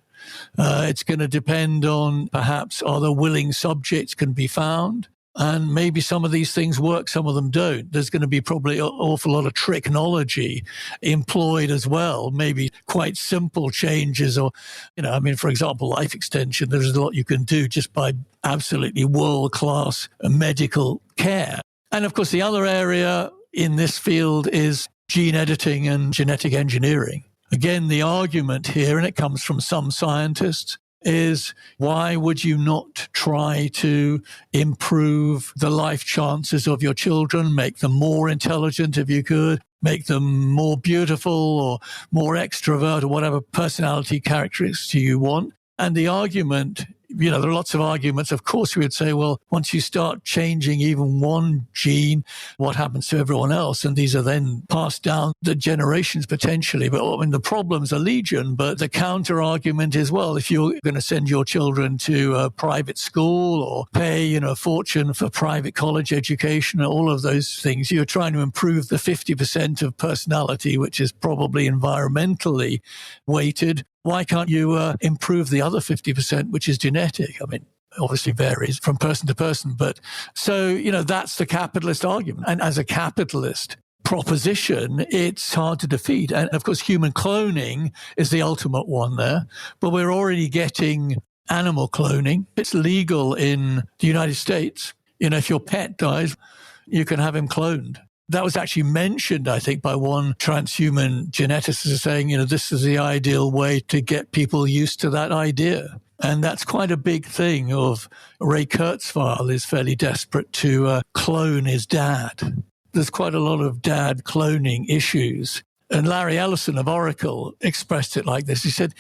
It's going to depend on perhaps other willing subjects can be found. And maybe some of these things work, some of them don't. There's going to be probably an awful lot of tricknology employed as well, maybe quite simple changes or, for example, life extension. There's a lot you can do just by absolutely world-class medical care. And of course, the other area in this field is gene editing and genetic engineering. Again, the argument here, and it comes from some scientists, is why would you not try to improve the life chances of your children, make them more intelligent if you could, make them more beautiful or more extrovert or whatever personality characteristics you want? And the argument, there are lots of arguments. Of course, we would say, well, once you start changing even one gene, what happens to everyone else? And these are then passed down the generations potentially. But the problems are legion. But the counter argument is, well, if you're going to send your children to a private school or pay, a fortune for private college education, all of those things, you're trying to improve the 50% of personality, which is probably environmentally weighted. Why can't you improve the other 50%, which is genetic? Obviously varies from person to person. But so, that's the capitalist argument. And as a capitalist proposition, it's hard to defeat. And of course, human cloning is the ultimate one there. But we're already getting animal cloning. It's legal in the United States. If your pet dies, you can have him cloned. That was actually mentioned, I think, by one transhuman geneticist saying, this is the ideal way to get people used to that idea. And that's quite a big thing of Ray Kurzweil is fairly desperate to clone his dad. There's quite a lot of dad cloning issues. And Larry Ellison of Oracle expressed it like this. He said,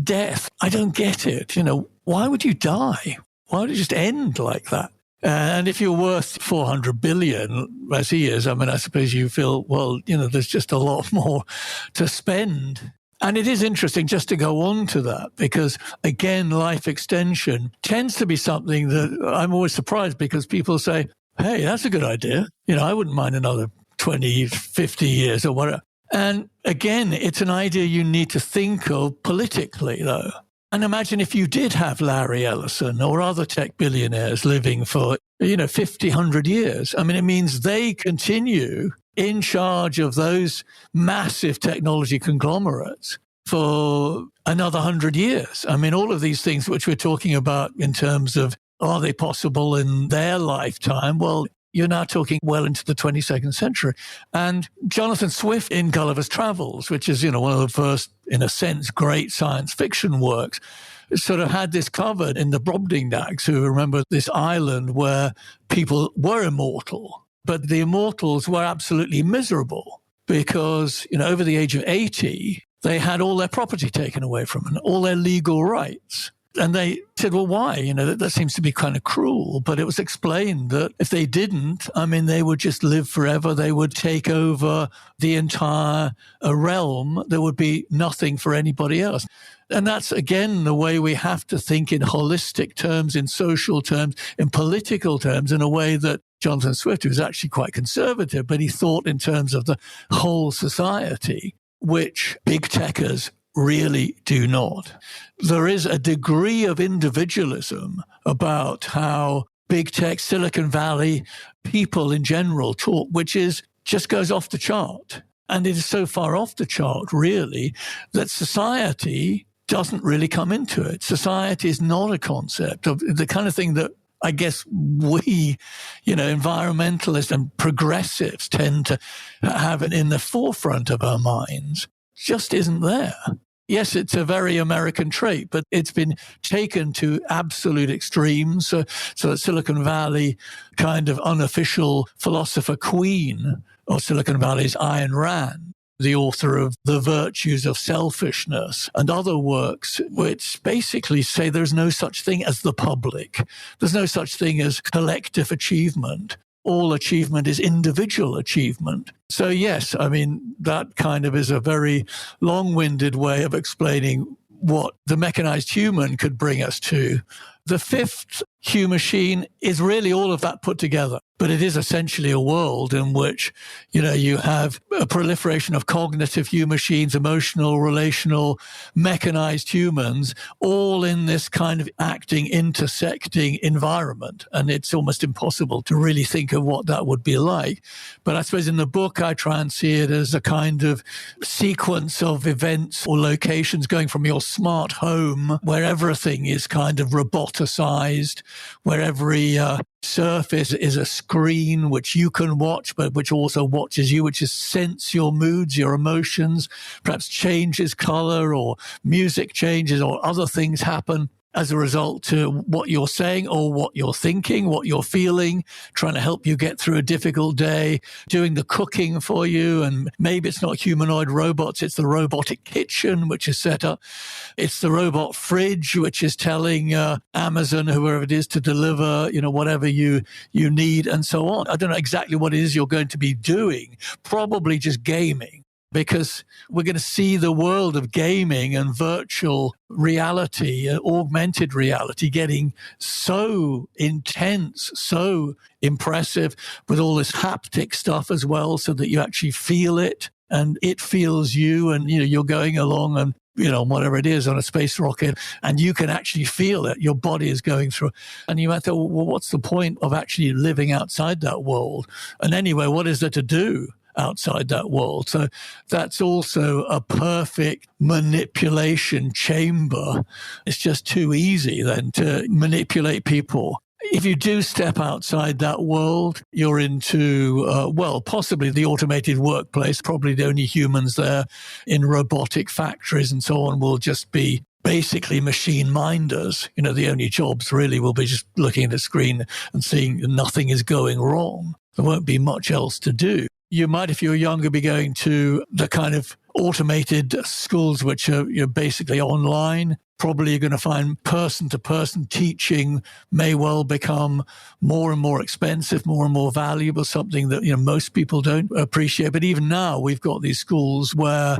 death, I don't get it. Why would you die? Why would it just end like that? And if you're worth 400 billion, as he is, I suppose you feel, well, there's just a lot more to spend. And it is interesting just to go on to that because, again, life extension tends to be something that I'm always surprised because people say, hey, that's a good idea. I wouldn't mind another 20, 50 years or whatever. And again, it's an idea you need to think of politically, though. And imagine if you did have Larry Ellison or other tech billionaires living for, 50, 100 years. It means they continue in charge of those massive technology conglomerates for another 100 years. All of these things which we're talking about in terms of are they possible in their lifetime? Well, you're now talking well into the 22nd century. And Jonathan Swift in Gulliver's Travels, which is, one of the first, in a sense, great science fiction works, sort of had this covered in the Brobdingnags, who remember this island where people were immortal, but the immortals were absolutely miserable because, over the age of 80, they had all their property taken away from them, all their legal rights. And they said, well, why? That seems to be kind of cruel. But it was explained that if they didn't, they would just live forever. They would take over the entire realm. There would be nothing for anybody else. And that's, again, the way we have to think in holistic terms, in social terms, in political terms, in a way that Jonathan Swift, who was actually quite conservative, but he thought in terms of the whole society, which big techers really do not. There is a degree of individualism about how big tech, Silicon Valley, people in general talk, which just goes off the chart. And it is so far off the chart, really, that society doesn't really come into it. Society is not a concept of the kind of thing that I guess we, environmentalists and progressives tend to have it in the forefront of our minds. Just isn't there. Yes, it's a very American trait, but it's been taken to absolute extremes. So that Silicon Valley kind of unofficial philosopher queen of Silicon Valley is Ayn Rand, the author of The Virtues of Selfishness and other works, which basically say there's no such thing as the public. There's no such thing as collective achievement. All achievement is individual achievement. So yes, that kind of is a very long-winded way of explaining what the mechanized human could bring us to. The fifth Humachine is really all of that put together, but it is essentially a world in which, you have a proliferation of cognitive humachines, emotional, relational, mechanized humans, all in this kind of acting, intersecting environment. And it's almost impossible to really think of what that would be like. But I suppose in the book, I try and see it as a kind of sequence of events or locations going from your smart home, where everything is kind of roboticized, where every surface is a screen which you can watch, but which also watches you, which is sense your moods, your emotions, perhaps changes color or music changes or other things happen as a result to what you're saying or what you're thinking, what you're feeling, trying to help you get through a difficult day, doing the cooking for you. And maybe it's not humanoid robots, it's the robotic kitchen, which is set up. It's the robot fridge, which is telling Amazon, whoever it is, to deliver, whatever you need and so on. I don't know exactly what it is you're going to be doing, probably just gaming. Because we're going to see the world of gaming and virtual reality, augmented reality, getting so intense, so impressive with all this haptic stuff as well, so that you actually feel it and it feels you, and you're going along and whatever it is on a space rocket, and you can actually feel it. Your body is going through. And you might think, well, what's the point of actually living outside that world? And anyway, what is there to do outside that world? So that's also a perfect manipulation chamber. It's just too easy then to manipulate people. If you do step outside that world, you're into, possibly the automated workplace. Probably the only humans there in robotic factories and so on will just be basically machine minders. The only jobs really will be just looking at a screen and seeing nothing is going wrong. There won't be much else to do. You might, if you're younger, be going to the kind of automated schools, which are basically online. Probably you're going to find person-to-person teaching may well become more and more expensive, more and more valuable, something that most people don't appreciate. But even now, we've got these schools where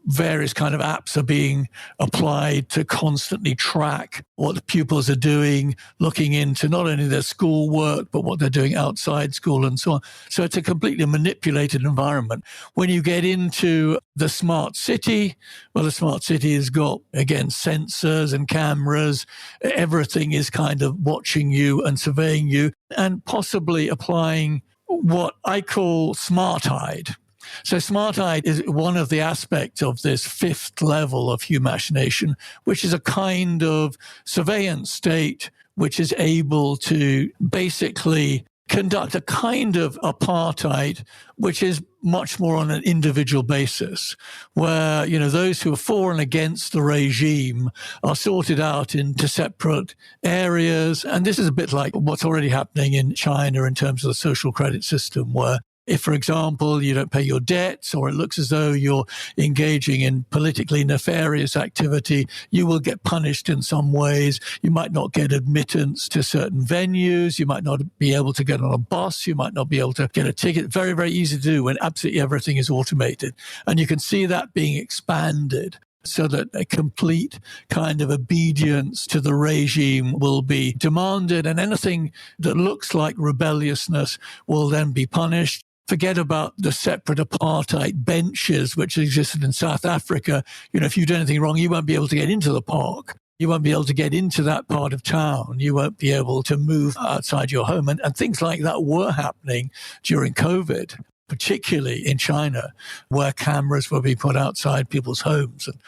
various kind of apps are being applied to constantly track what the pupils are doing, looking into not only their school work, but what they're doing outside school and so on. So it's a completely manipulated environment. When you get into the smart city, well, the smart city has got, again, sensors and cameras. Everything is kind of watching you and surveying you and possibly applying what I call smart-eyed. So smart-eyed is one of the aspects of this fifth level of humachination, which is a kind of surveillance state which is able to basically conduct a kind of apartheid, which is much more on an individual basis, where, those who are for and against the regime are sorted out into separate areas. And this is a bit like what's already happening in China in terms of the social credit system, where if, for example, you don't pay your debts or it looks as though you're engaging in politically nefarious activity, you will get punished in some ways. You might not get admittance to certain venues. You might not be able to get on a bus. You might not be able to get a ticket. Very, very easy to do when absolutely everything is automated. And you can see that being expanded so that a complete kind of obedience to the regime will be demanded. And anything that looks like rebelliousness will then be punished. Forget about the separate apartheid benches which existed in South Africa. If you do anything wrong, you won't be able to get into the park. You won't be able to get into that part of town. You won't be able to move outside your home. And things like that were happening during COVID, particularly in China, where cameras were being put outside people's homes. And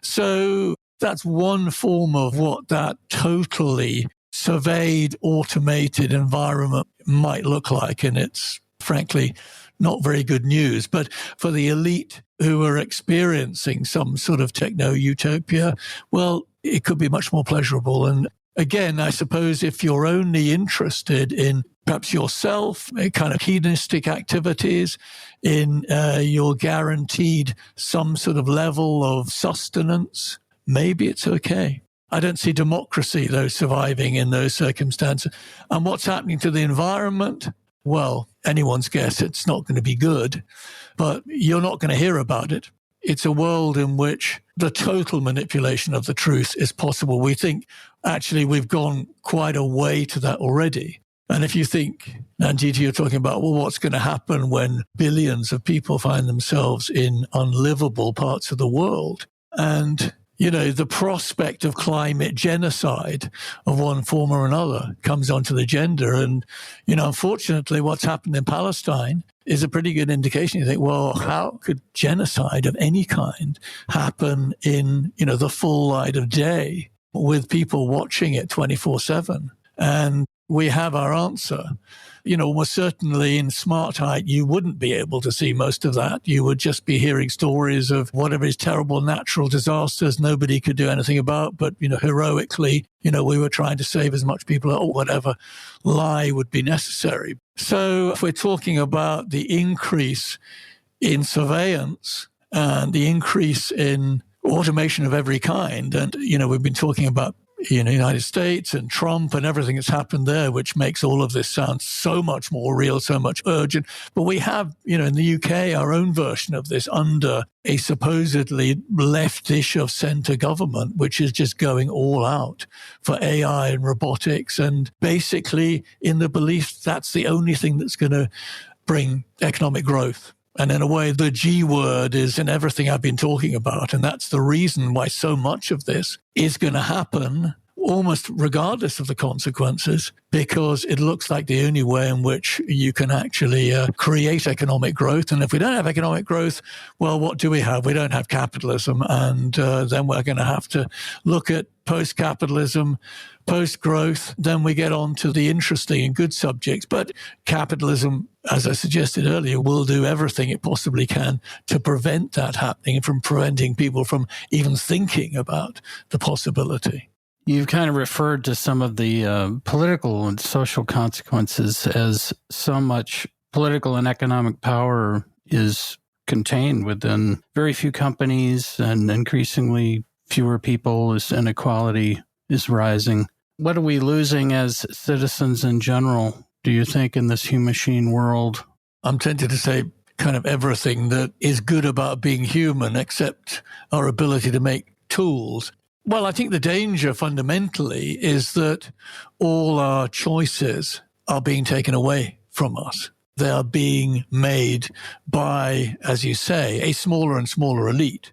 so that's one form of what that totally surveyed, automated environment might look like. And it's frankly not very good news. But for the elite who are experiencing some sort of techno-utopia, well, it could be much more pleasurable. And again, I suppose if you're only interested in perhaps yourself, kind of hedonistic activities, in you're guaranteed some sort of level of sustenance, maybe it's okay. I don't see democracy, though, surviving in those circumstances. And what's happening to the environment? Well, anyone's guess, it's not going to be good, but you're not going to hear about it. it's a world in which the total manipulation of the truth is possible. We think actually we've gone quite a way to that already. And if you think, Nandita, you're talking about, well, what's going to happen when billions of people find themselves in unlivable parts of the world? And, the prospect of climate genocide of one form or another comes onto the agenda. And, unfortunately, what's happened in Palestine is a pretty good indication. You think, well, how could genocide of any kind happen in, the full light of day with people watching it 24/7? And we have our answer. Almost certainly in smart height, you wouldn't be able to see most of that. You would just be hearing stories of whatever is terrible natural disasters nobody could do anything about. But, heroically, we were trying to save as much people or whatever lie would be necessary. So if we're talking about the increase in surveillance and the increase in automation of every kind, and, we've been talking about United States and Trump and everything that's happened there, which makes all of this sound so much more real, so much urgent. But we have, in the UK, our own version of this under a supposedly leftish of center government, which is just going all out for AI and robotics. And basically in the belief that's the only thing that's going to bring economic growth. And in a way, the G word is in everything I've been talking about. And that's the reason why so much of this is going to happen almost regardless of the consequences, because it looks like the only way in which you can actually create economic growth. And if we don't have economic growth, well, what do we have? We don't have capitalism. And then we're going to have to look at post-capitalism, post-growth. Then we get on to the interesting and good subjects. But capitalism, as I suggested earlier, will do everything it possibly can to prevent that happening and from preventing people from even thinking about the possibility. You've kind of referred to some of the political and social consequences as so much political and economic power is contained within very few companies and increasingly fewer people as inequality is rising. What are we losing as citizens in general, do you think, in this humachine world? I'm tempted to say kind of everything that is good about being human except our ability to make tools. Well, I think the danger fundamentally is that all our choices are being taken away from us. They are being made by, as you say, a smaller and smaller elite.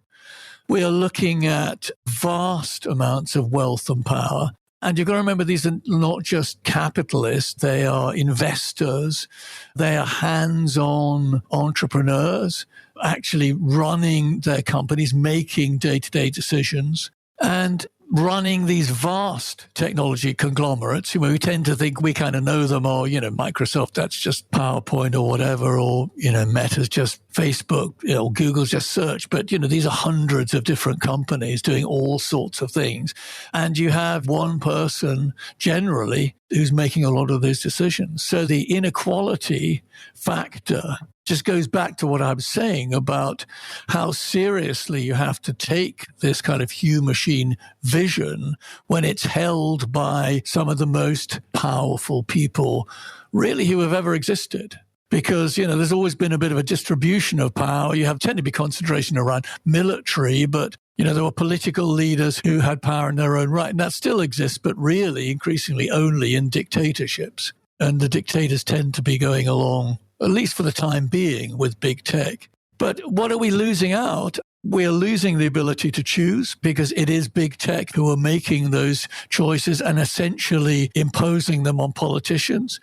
We are looking at vast amounts of wealth and power. And you've got to remember, these are not just capitalists. They are investors. They are hands-on entrepreneurs, actually running their companies, making day-to-day decisions, and running these vast technology conglomerates. We tend to think we kind of know them, or, Microsoft, that's just PowerPoint or whatever, or, Meta's just Facebook, Google's just search. But, these are hundreds of different companies doing all sorts of things. And you have one person generally who's making a lot of those decisions. So the inequality factor just goes back to what I was saying about how seriously you have to take this kind of humachine vision when it's held by some of the most powerful people really who have ever existed. Because, there's always been a bit of a distribution of power. You have tend to be concentration around military, but, there were political leaders who had power in their own right. And that still exists, but really increasingly only in dictatorships. And the dictators tend to be going along, at least for the time being, with big tech. But what are we losing out? We're losing the ability to choose, because it is big tech who are making those choices and essentially imposing them on politicians,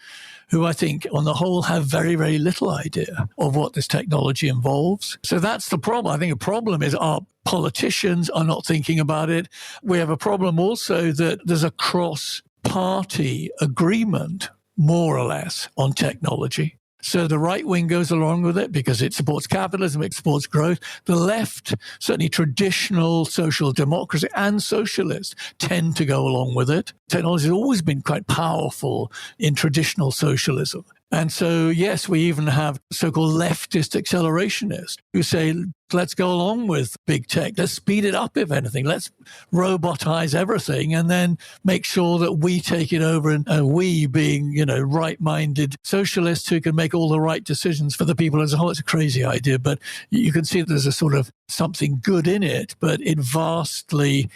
who I think on the whole have very, very little idea of what this technology involves. So that's the problem. I think the problem is our politicians are not thinking about it. We have a problem also that there's a cross-party agreement, more or less, on technology. So the right wing goes along with it because it supports capitalism, it supports growth. The left, certainly traditional social democracy and socialists, tend to go along with it. Technology has always been quite powerful in traditional socialism. And so, yes, we even have so-called leftist accelerationists who say, let's go along with big tech. Let's speed it up, if anything. Let's robotize everything and then make sure that we take it over. And we being, right-minded socialists who can make all the right decisions for the people as a whole. It's a crazy idea, but you can see there's a sort of something good in it, but it vastly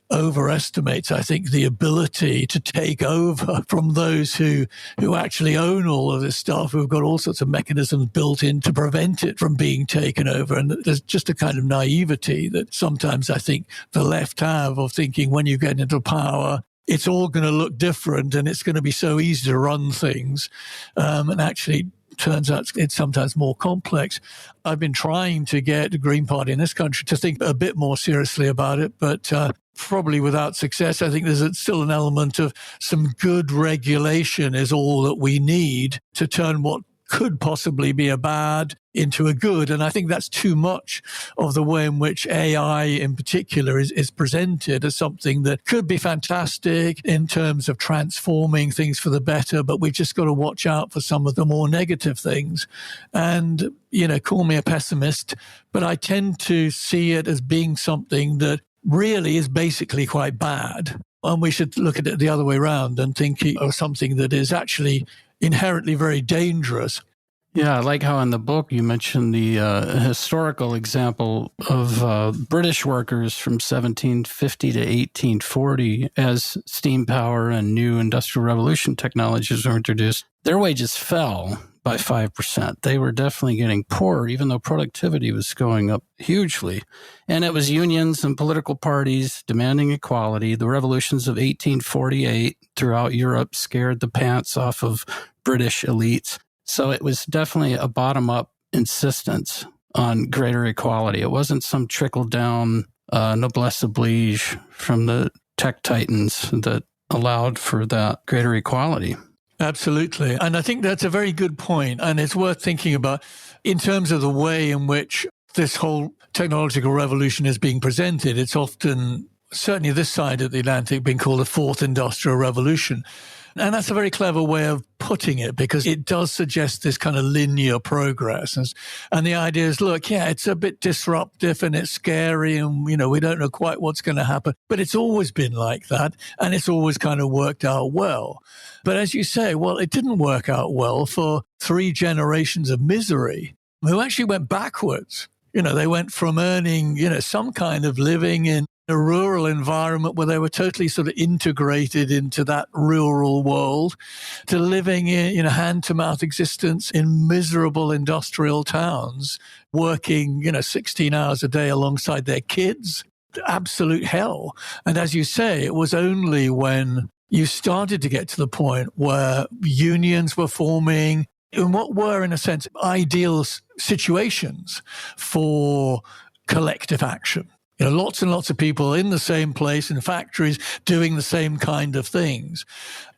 overestimates, I think, the ability to take over from those who actually own all of this stuff, who've got all sorts of mechanisms built in to prevent it from being taken over. And there's just a kind of naivety that sometimes I think the left have of thinking when you get into power, it's all going to look different and it's going to be so easy to run things. And actually, turns out it's sometimes more complex. I've been trying to get the Green Party in this country to think a bit more seriously about it, but probably without success. I think there's still an element of some good regulation is all that we need to turn what could possibly be a bad into a good. And I think that's too much of the way in which AI in particular is presented as something that could be fantastic in terms of transforming things for the better, but we've just got to watch out for some of the more negative things. And, call me a pessimist, but I tend to see it as being something that really is basically quite bad. And we should look at it the other way around and think of something that is actually inherently very dangerous. Yeah, I like how in the book you mentioned the historical example of British workers from 1750 to 1840 as steam power and new industrial revolution technologies were introduced. Their wages fell by 5%. They were definitely getting poorer, even though productivity was going up hugely. And it was unions and political parties demanding equality. The revolutions of 1848 throughout Europe scared the pants off of British elites. So it was definitely a bottom-up insistence on greater equality. It wasn't some trickle-down noblesse oblige from the tech titans that allowed for that greater equality. Absolutely. And I think that's a very good point. And it's worth thinking about in terms of the way in which this whole technological revolution is being presented. It's often, certainly this side of the Atlantic, being called the fourth industrial revolution. And that's a very clever way of putting it because it does suggest this kind of linear progress. And the idea is, look, yeah, it's a bit disruptive and it's scary and, we don't know quite what's going to happen. But it's always been like that and it's always kind of worked out well. But as you say, well, it didn't work out well for 3 generations of misery who actually went backwards. They went from earning, some kind of living in a rural environment where they were totally sort of integrated into that rural world to living in, hand-to-mouth existence in miserable industrial towns, working, 16 hours a day alongside their kids. Absolute hell. And as you say, it was only when you started to get to the point where unions were forming in what were, in a sense, ideal situations for collective action. Lots and lots of people in the same place in factories doing the same kind of things.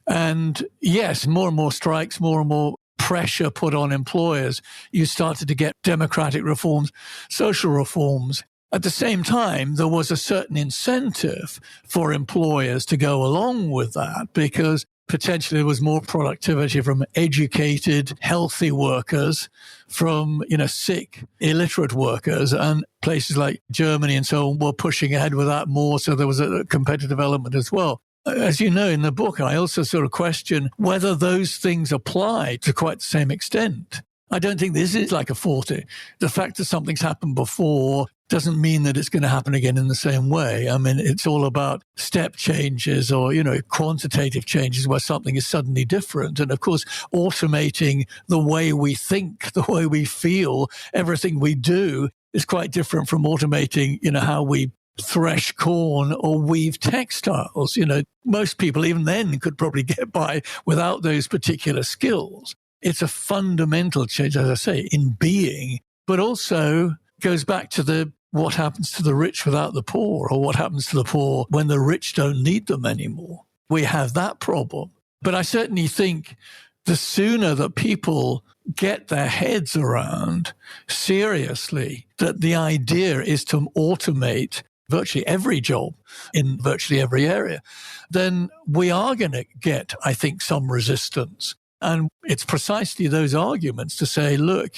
And yes, more and more strikes, more and more pressure put on employers. You started to get democratic reforms, social reforms. At the same time, there was a certain incentive for employers to go along with that because potentially there was more productivity from educated, healthy workers, from, sick, illiterate workers, and places like Germany and so on were pushing ahead with that more. So there was a competitive element as well. As you know, in the book, I also sort of question whether those things apply to quite the same extent. I don't think this is like a forte. The fact that something's happened before doesn't mean that it's going to happen again in the same way. I mean, it's all about step changes or, quantitative changes where something is suddenly different. And of course, automating the way we think, the way we feel, everything we do is quite different from automating, how we thresh corn or weave textiles. Most people, even then, could probably get by without those particular skills. It's a fundamental change, as I say, in being, but also goes back to what happens to the rich without the poor, or what happens to the poor when the rich don't need them anymore. We have that problem. But I certainly think the sooner that people get their heads around seriously that the idea is to automate virtually every job in virtually every area, then we are going to get, I think, some resistance. And it's precisely those arguments to say, look,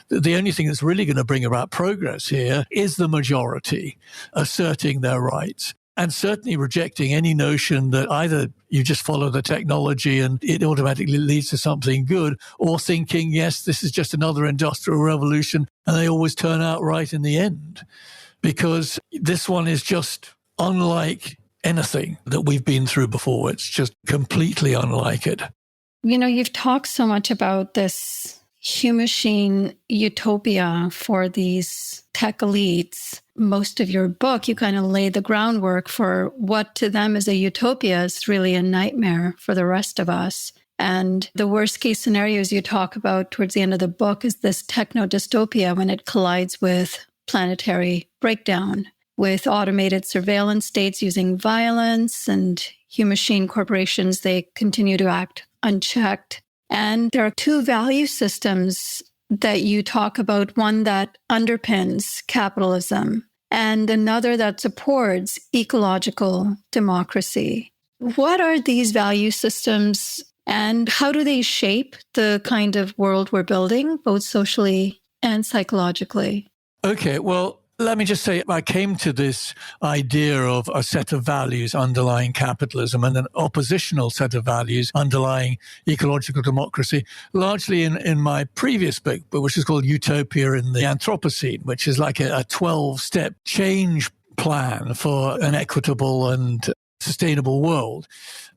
the only thing that's really going to bring about progress here is the majority asserting their rights. And certainly rejecting any notion that either you just follow the technology and it automatically leads to something good, or thinking, yes, this is just another industrial revolution and they always turn out right in the end. Because this one is just unlike anything that we've been through before. It's just completely unlike it. You know, you've talked so much about this Humachine utopia for these tech elites. Most of your book, you kind of lay the groundwork for what to them is a utopia is really a nightmare for the rest of us. And the worst case scenarios you talk about towards the end of the book is this techno-dystopia when it collides with planetary breakdown, with automated surveillance states using violence and Humachine corporations, they continue to act unchecked. And there are two value systems that you talk about, one that underpins capitalism and another that supports ecological democracy. What are these value systems and how do they shape the kind of world we're building, both socially and psychologically? Okay, well, let me just say, I came to this idea of a set of values underlying capitalism and an oppositional set of values underlying ecological democracy, largely in my previous book, which is called Utopia in the Anthropocene, which is like a 12-step change plan for an equitable and sustainable world.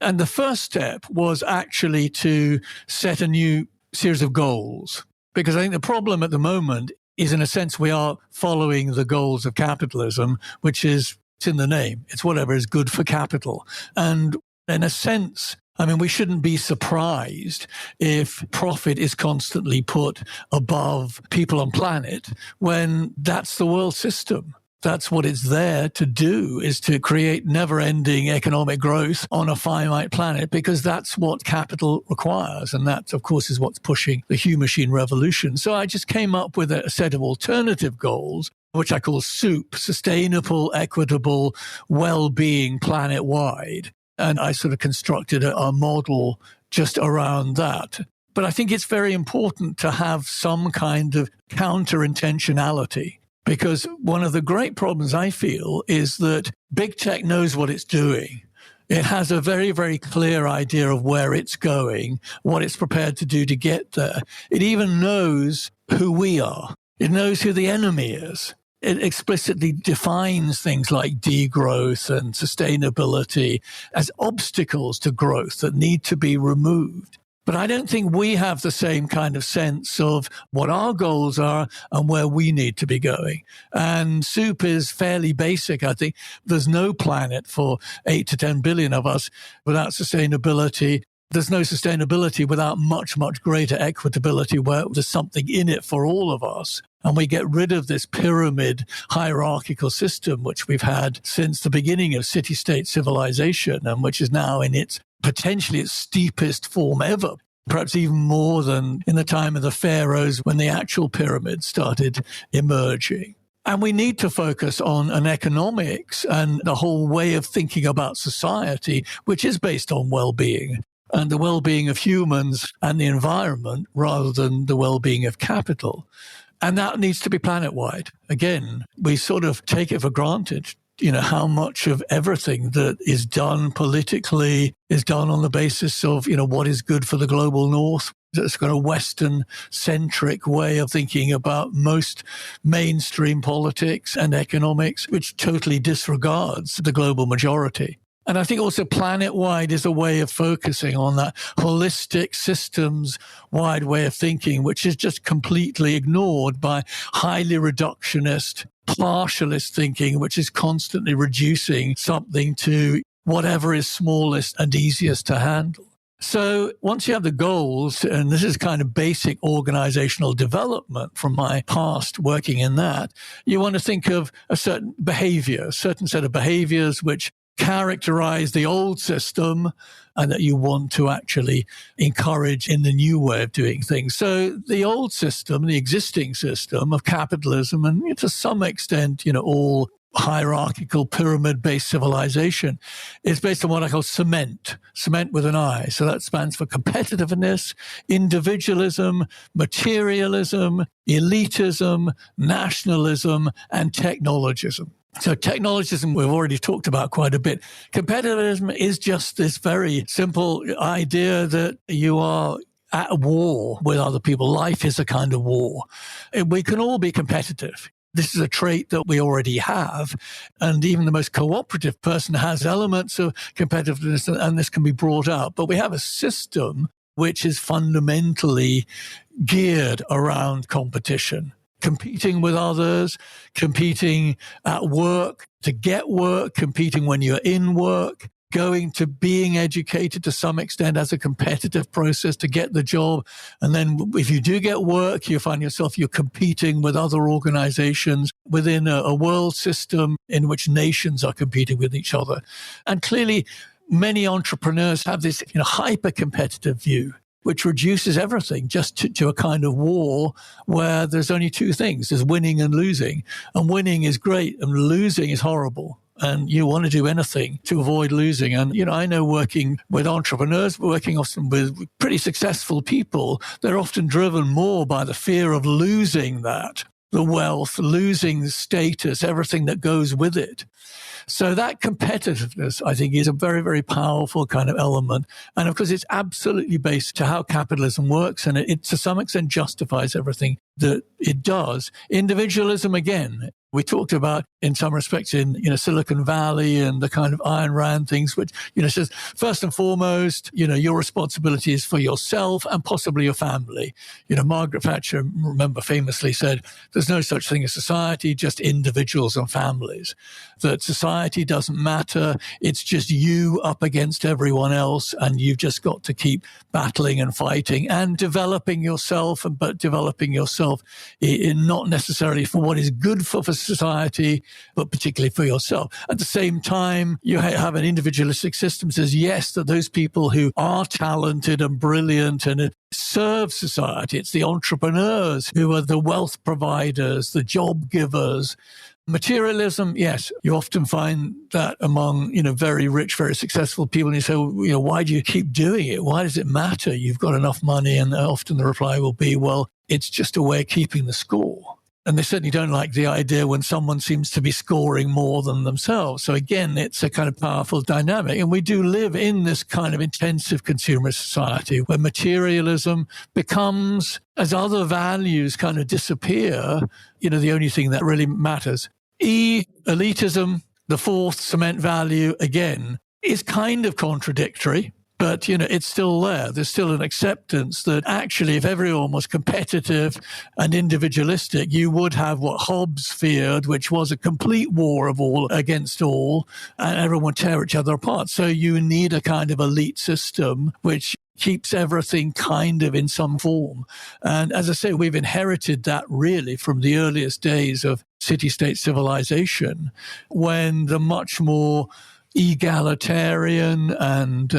And the first step was actually to set a new series of goals, because I think the problem at the moment is, in a sense, we are following the goals of capitalism, which is, it's in the name. It's whatever is good for capital. And in a sense, I mean, we shouldn't be surprised if profit is constantly put above people and planet when that's the world system. That's what it's there to do, is to create never-ending economic growth on a finite planet, because that's what capital requires. And that, of course, is what's pushing the Humachine revolution. So I just came up with a set of alternative goals, which I call SOUP, sustainable, equitable, well-being planet-wide. And I sort of constructed a model just around that. But I think it's very important to have some kind of counter-intentionality. Because one of the great problems I feel is that big tech knows what it's doing. It has a very, very clear idea of where it's going, what it's prepared to do to get there. It even knows who we are. It knows who the enemy is. It explicitly defines things like degrowth and sustainability as obstacles to growth that need to be removed. But I don't think we have the same kind of sense of what our goals are and where we need to be going. And SOUP is fairly basic. I think there's no planet for 8 to 10 billion of us without sustainability. There's no sustainability without much, much greater equitability, where there's something in it for all of us. And we get rid of this pyramid hierarchical system, which we've had since the beginning of city-state civilization, and which is now in its potentially its steepest form ever, perhaps even more than in the time of the pharaohs when the actual pyramids started emerging. And we need to focus on an economics and the whole way of thinking about society, which is based on well-being and the well-being of humans and the environment rather than the well-being of capital. And that needs to be planet-wide. Again, we sort of take it for granted, you know, how much of everything that is done politically is done on the basis of, you know, what is good for the global north. It's got a Western-centric way of thinking about most mainstream politics and economics, which totally disregards the global majority. And I think also planet-wide is a way of focusing on that holistic systems-wide way of thinking, which is just completely ignored by highly reductionist, partialist thinking, which is constantly reducing something to whatever is smallest and easiest to handle. So once you have the goals, and this is kind of basic organizational development from my past working in that, you want to think of a certain behavior, a certain set of behaviors which characterize the old system and that you want to actually encourage in the new way of doing things. So the old system, the existing system of capitalism, and to some extent, you know, all hierarchical pyramid-based civilization is based on what I call cement with an I. So that stands for competitiveness, individualism, materialism, elitism, nationalism, and technologism. So technologism, we've already talked about quite a bit. Competitivism is just this very simple idea that you are at war with other people. Life is a kind of war. We can all be competitive. This is a trait that we already have. And even the most cooperative person has elements of competitiveness, and this can be brought out. But we have a system which is fundamentally geared around competition, competing with others, competing at work to get work, competing when you're in work, going to being educated to some extent as a competitive process to get the job. And then if you do get work, you find yourself, you're competing with other organizations within a world system in which nations are competing with each other. And clearly, many entrepreneurs have this hyper-competitive view, which reduces everything just to a kind of war where there's only two things. There's winning and losing. And winning is great and losing is horrible. And you want to do anything to avoid losing. And, I know working with entrepreneurs, working often with pretty successful people, they're often driven more by the fear of losing that, the wealth, losing the status, everything that goes with it. So that competitiveness, I think, is a very, very powerful kind of element. And of course, it's absolutely based to how capitalism works. And it to some extent justifies everything that it does. Individualism, again, we talked about in some respects in Silicon Valley and the kind of Ayn Rand things, which says first and foremost, your responsibility is for yourself and possibly your family. Margaret Thatcher, remember, famously said, "There's no such thing as society, just individuals and families." That society doesn't matter; it's just you up against everyone else, and you've just got to keep battling and fighting and developing yourself, but developing yourself not necessarily for what is good for society, but particularly for yourself. At the same time, you have an individualistic system that says, yes, that those people who are talented and brilliant and serve society, it's the entrepreneurs who are the wealth providers, the job givers. Materialism, yes, you often find that among, very rich, very successful people. And you say, well, why do you keep doing it? Why does it matter? You've got enough money. And often the reply will be, well, it's just a way of keeping the score. And they certainly don't like the idea when someone seems to be scoring more than themselves. So again, it's a kind of powerful dynamic. And we do live in this kind of intensive consumer society where materialism becomes, as other values kind of disappear, the only thing that really matters. Elitism, the fourth cement value, again, is kind of contradictory. But, it's still there. There's still an acceptance that actually if everyone was competitive and individualistic, you would have what Hobbes feared, which was a complete war of all against all, and everyone would tear each other apart. So you need a kind of elite system which keeps everything kind of in some form. And as I say, we've inherited that really from the earliest days of city-state civilization, when the much more egalitarian and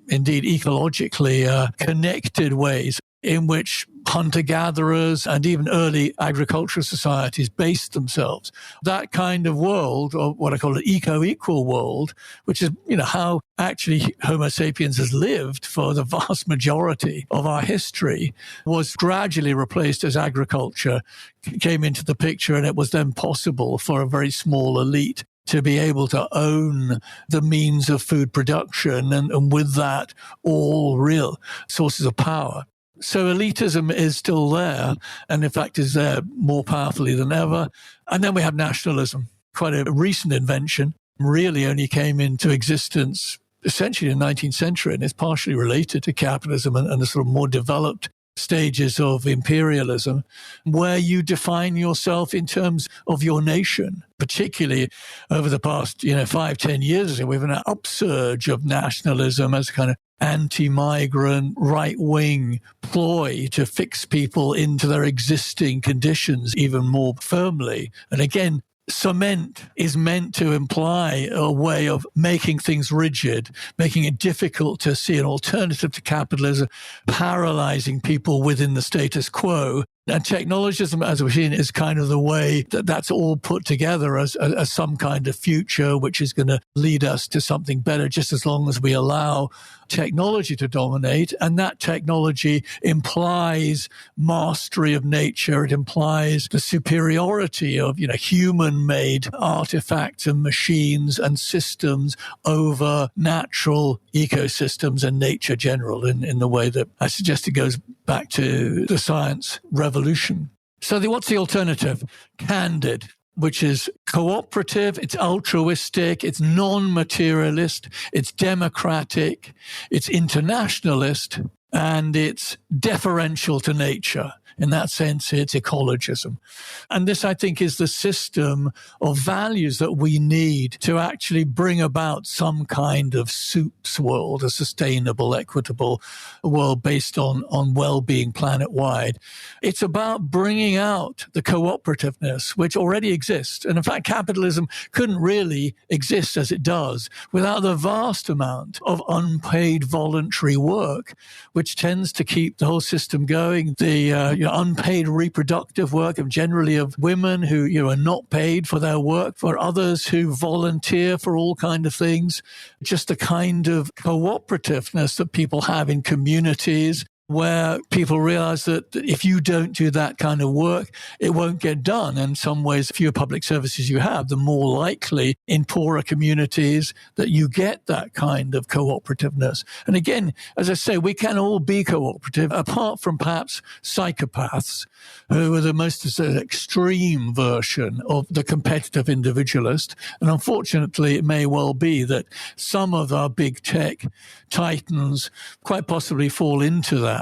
indeed ecologically connected ways in which hunter-gatherers and even early agricultural societies based themselves. That kind of world, or what I call an eco-equal world, which is, how actually Homo sapiens has lived for the vast majority of our history, was gradually replaced as agriculture came into the picture, and it was then possible for a very small elite to be able to own the means of food production and with that, all real sources of power. So elitism is still there, and in fact is there more powerfully than ever. And then we have nationalism, quite a recent invention, really only came into existence essentially in the 19th century, and it's partially related to capitalism and the sort of more developed stages of imperialism, where you define yourself in terms of your nation. Particularly over the past, 5-10 years, we've had an upsurge of nationalism as a kind of anti-migrant, right-wing ploy to fix people into their existing conditions even more firmly. And again, cement is meant to imply a way of making things rigid, making it difficult to see an alternative to capitalism, paralyzing people within the status quo. And technologism, as we've seen, is kind of the way that that's all put together as some kind of future, which is going to lead us to something better, just as long as we allow technology to dominate. And that technology implies mastery of nature. It implies the superiority of, human-made artifacts and machines and systems over natural ecosystems and nature general in the way that I suggest it goes back to the science revolution. So what's the alternative? Candid, which is cooperative, it's altruistic, it's non-materialist, it's democratic, it's internationalist, and it's deferential to nature. In that sense, it's ecologism. And this, I think, is the system of values that we need to actually bring about some kind of soups world, a sustainable, equitable world based on well-being planet-wide. It's about bringing out the cooperativeness, which already exists. And in fact, capitalism couldn't really exist as it does without the vast amount of unpaid voluntary work, which tends to keep the whole system going. The unpaid reproductive work generally of women who are not paid for their work, for others who volunteer for all kind of things, just the kind of cooperativeness that people have in communities where people realize that if you don't do that kind of work, it won't get done. And in some ways, the fewer public services you have, the more likely in poorer communities that you get that kind of cooperativeness. And again, as I say, we can all be cooperative, apart from perhaps psychopaths, who are the most extreme version of the competitive individualist. And unfortunately, it may well be that some of our big tech titans quite possibly fall into that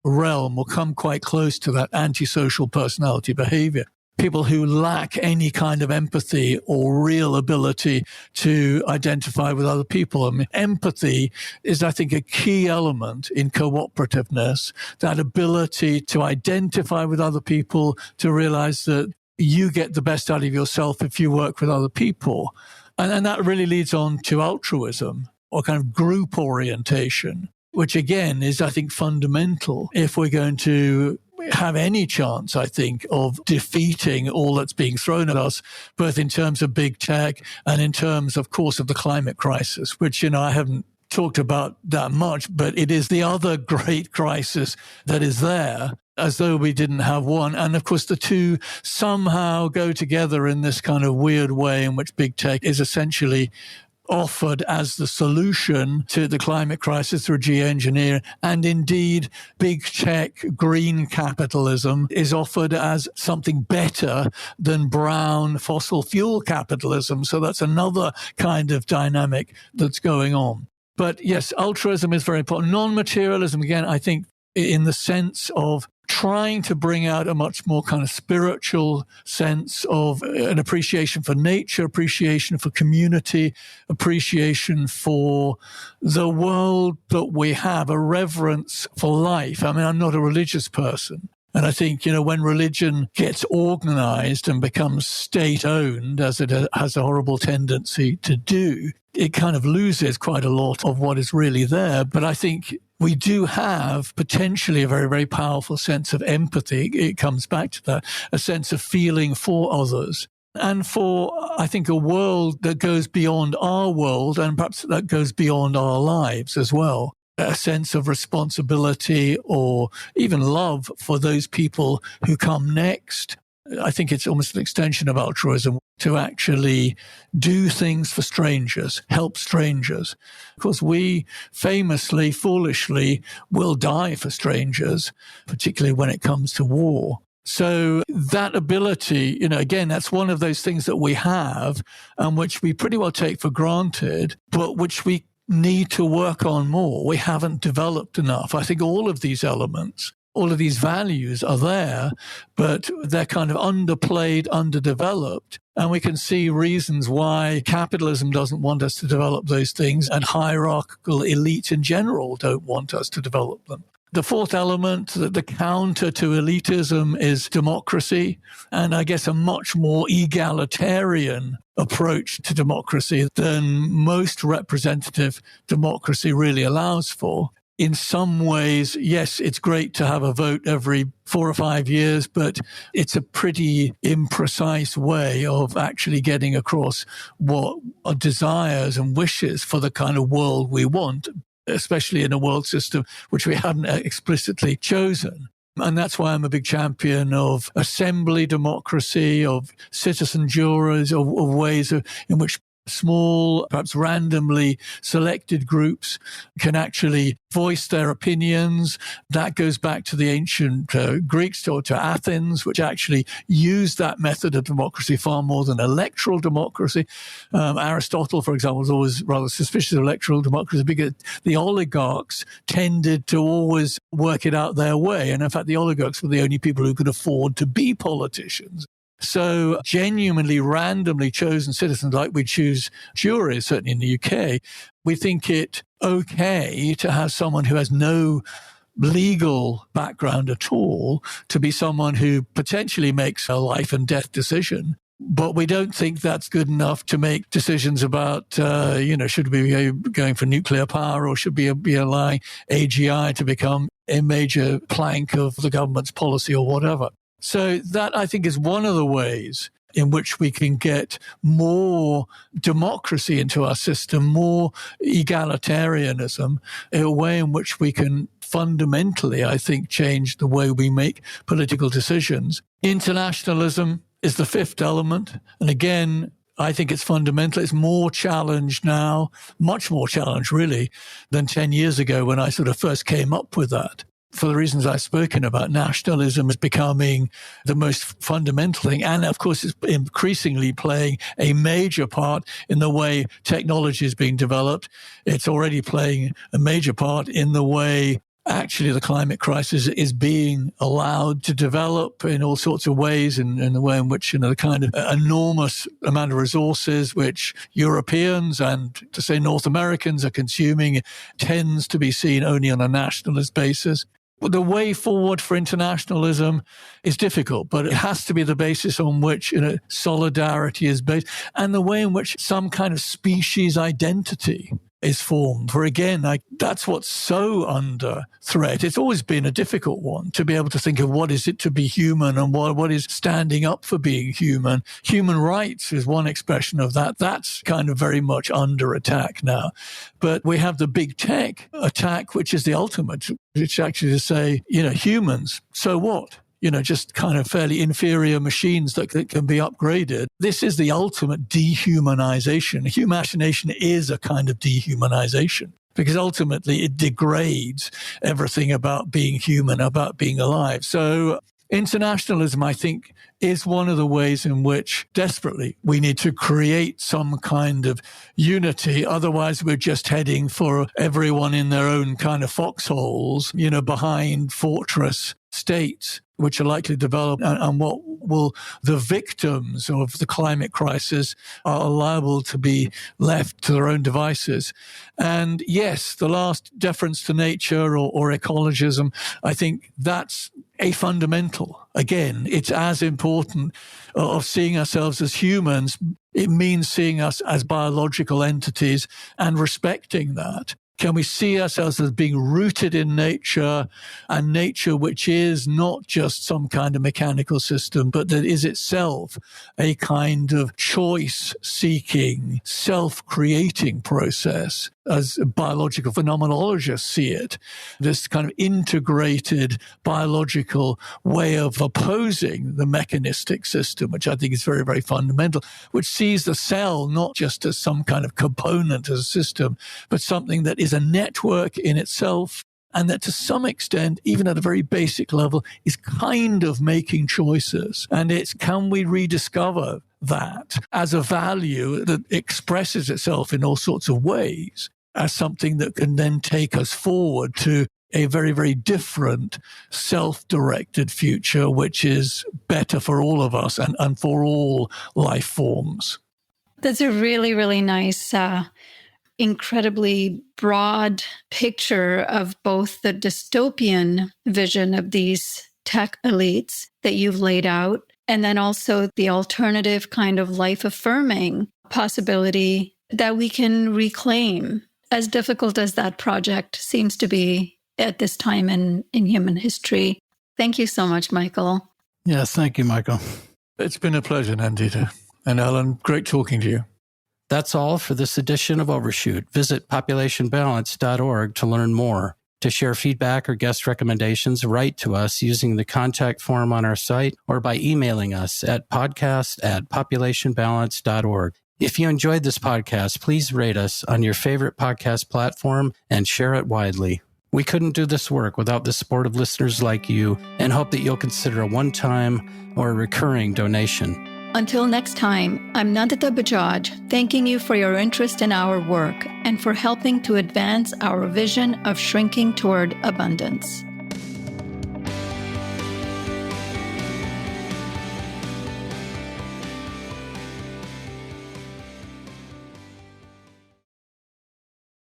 realm or come quite close to that antisocial personality behavior. People who lack any kind of empathy or real ability to identify with other people. I mean, empathy is, I think, a key element in cooperativeness, that ability to identify with other people, to realize that you get the best out of yourself if you work with other people. And that really leads on to altruism, or kind of group orientation, which again is, I think, fundamental if we're going to have any chance, I think, of defeating all that's being thrown at us, both in terms of big tech and in terms, of course, of the climate crisis, which, I haven't talked about that much, but it is the other great crisis that is there, as though we didn't have one. And of course, the two somehow go together in this kind of weird way in which big tech is essentially offered as the solution to the climate crisis through geoengineering. And indeed, big tech, green capitalism is offered as something better than brown fossil fuel capitalism. So that's another kind of dynamic that's going on. But yes, altruism is very important. Non-materialism, again, I think in the sense of trying to bring out a much more kind of spiritual sense of an appreciation for nature, appreciation for community, appreciation for the world that we have, a reverence for life. I mean, I'm not a religious person. And I think, when religion gets organized and becomes state-owned, as it has a horrible tendency to do, it kind of loses quite a lot of what is really there. But I think we do have potentially a very, very powerful sense of empathy. It comes back to that, a sense of feeling for others. And for, I think, a world that goes beyond our world, and perhaps that goes beyond our lives as well. A sense of responsibility or even love for those people who come next. I think it's almost an extension of altruism to actually do things for strangers, help strangers. Of course, we famously, foolishly will die for strangers, particularly when it comes to war. So that ability, again, that's one of those things that we have and which we pretty well take for granted, but which we need to work on more. We haven't developed enough. I think all of these elements, all of these values are there, but they're kind of underplayed, underdeveloped. And we can see reasons why capitalism doesn't want us to develop those things and hierarchical elites in general don't want us to develop them. The fourth element, the counter to elitism, is democracy, and I guess a much more egalitarian approach to democracy than most representative democracy really allows for. in some ways, yes, it's great to have a vote every 4 or 5 years, but it's a pretty imprecise way of actually getting across what our desires and wishes for the kind of world we want, especially in a world system which we haven't explicitly chosen. And that's why I'm a big champion of assembly democracy, of citizen jurors, of ways in which small, perhaps randomly selected groups can actually voice their opinions. That goes back to the ancient Greeks, to Athens, which actually used that method of democracy far more than electoral democracy. Aristotle, for example, was always rather suspicious of electoral democracy because the oligarchs tended to always work it out their way. And in fact, the oligarchs were the only people who could afford to be politicians. So genuinely randomly chosen citizens, like we choose juries, certainly in the UK, we think it okay to have someone who has no legal background at all to be someone who potentially makes a life and death decision. But we don't think that's good enough to make decisions about, should we be going for nuclear power or should we be allowing AGI to become a major plank of the government's policy or whatever. So that, I think, is one of the ways in which we can get more democracy into our system, more egalitarianism, a way in which we can fundamentally, I think, change the way we make political decisions. Internationalism is the fifth element. And again, I think it's fundamental. It's more challenged now, much more challenged, really, than 10 years ago when I sort of first came up with that. For the reasons I've spoken about, nationalism is becoming the most fundamental thing. And of course, it's increasingly playing a major part in the way technology is being developed. It's already playing a major part in the way actually the climate crisis is being allowed to develop in all sorts of ways, in the way in which, the kind of enormous amount of resources which Europeans and, to say, North Americans are consuming tends to be seen only on a nationalist basis. The way forward for internationalism is difficult, but it has to be the basis on which solidarity is based, and the way in which some kind of species identity is formed. For again, that's what's so under threat. It's always been a difficult one to be able to think of what is it to be human and what is standing up for being human. Human rights is one expression of that. That's kind of very much under attack now. But we have the big tech attack, which is the ultimate, which actually to say, humans, so what? Just kind of fairly inferior machines that can be upgraded. This is the ultimate dehumanization. Humachination is a kind of dehumanization because ultimately it degrades everything about being human, about being alive. So internationalism, I think, is one of the ways in which desperately we need to create some kind of unity. Otherwise, we're just heading for everyone in their own kind of foxholes, behind fortress states, which are likely to develop, and what will the victims of the climate crisis are liable to be left to their own devices. And yes, the last deference to nature or ecologism, I think that's a fundamental. Again, it's as important of seeing ourselves as humans. It means seeing us as biological entities and respecting that. Can we see ourselves as being rooted in nature, and nature which is not just some kind of mechanical system, but that is itself a kind of choice-seeking, self-creating process, as biological phenomenologists see it, this kind of integrated biological way of opposing the mechanistic system, which I think is very, very fundamental, which sees the cell not just as some kind of component as a system, but something that is a network in itself, and that to some extent, even at a very basic level, is kind of making choices. And it's, can we rediscover that as a value that expresses itself in all sorts of ways, as something that can then take us forward to a very, very different self-directed future, which is better for all of us and for all life forms. That's a really, really nice, incredibly broad picture of both the dystopian vision of these tech elites that you've laid out, and then also the alternative kind of life-affirming possibility that we can reclaim as difficult as that project seems to be at this time in human history. Thank you so much, Michael. Yes, thank you, Michael. It's been a pleasure, Nandita. And Alan, great talking to you. That's all for this edition of Overshoot. Visit populationbalance.org to learn more. To share feedback or guest recommendations, write to us using the contact form on our site or by emailing us at podcast@populationbalance.org. If you enjoyed this podcast, please rate us on your favorite podcast platform and share it widely. We couldn't do this work without the support of listeners like you, and hope that you'll consider a one-time or a recurring donation. Until next time, I'm Nandita Bajaj, thanking you for your interest in our work and for helping to advance our vision of shrinking toward abundance.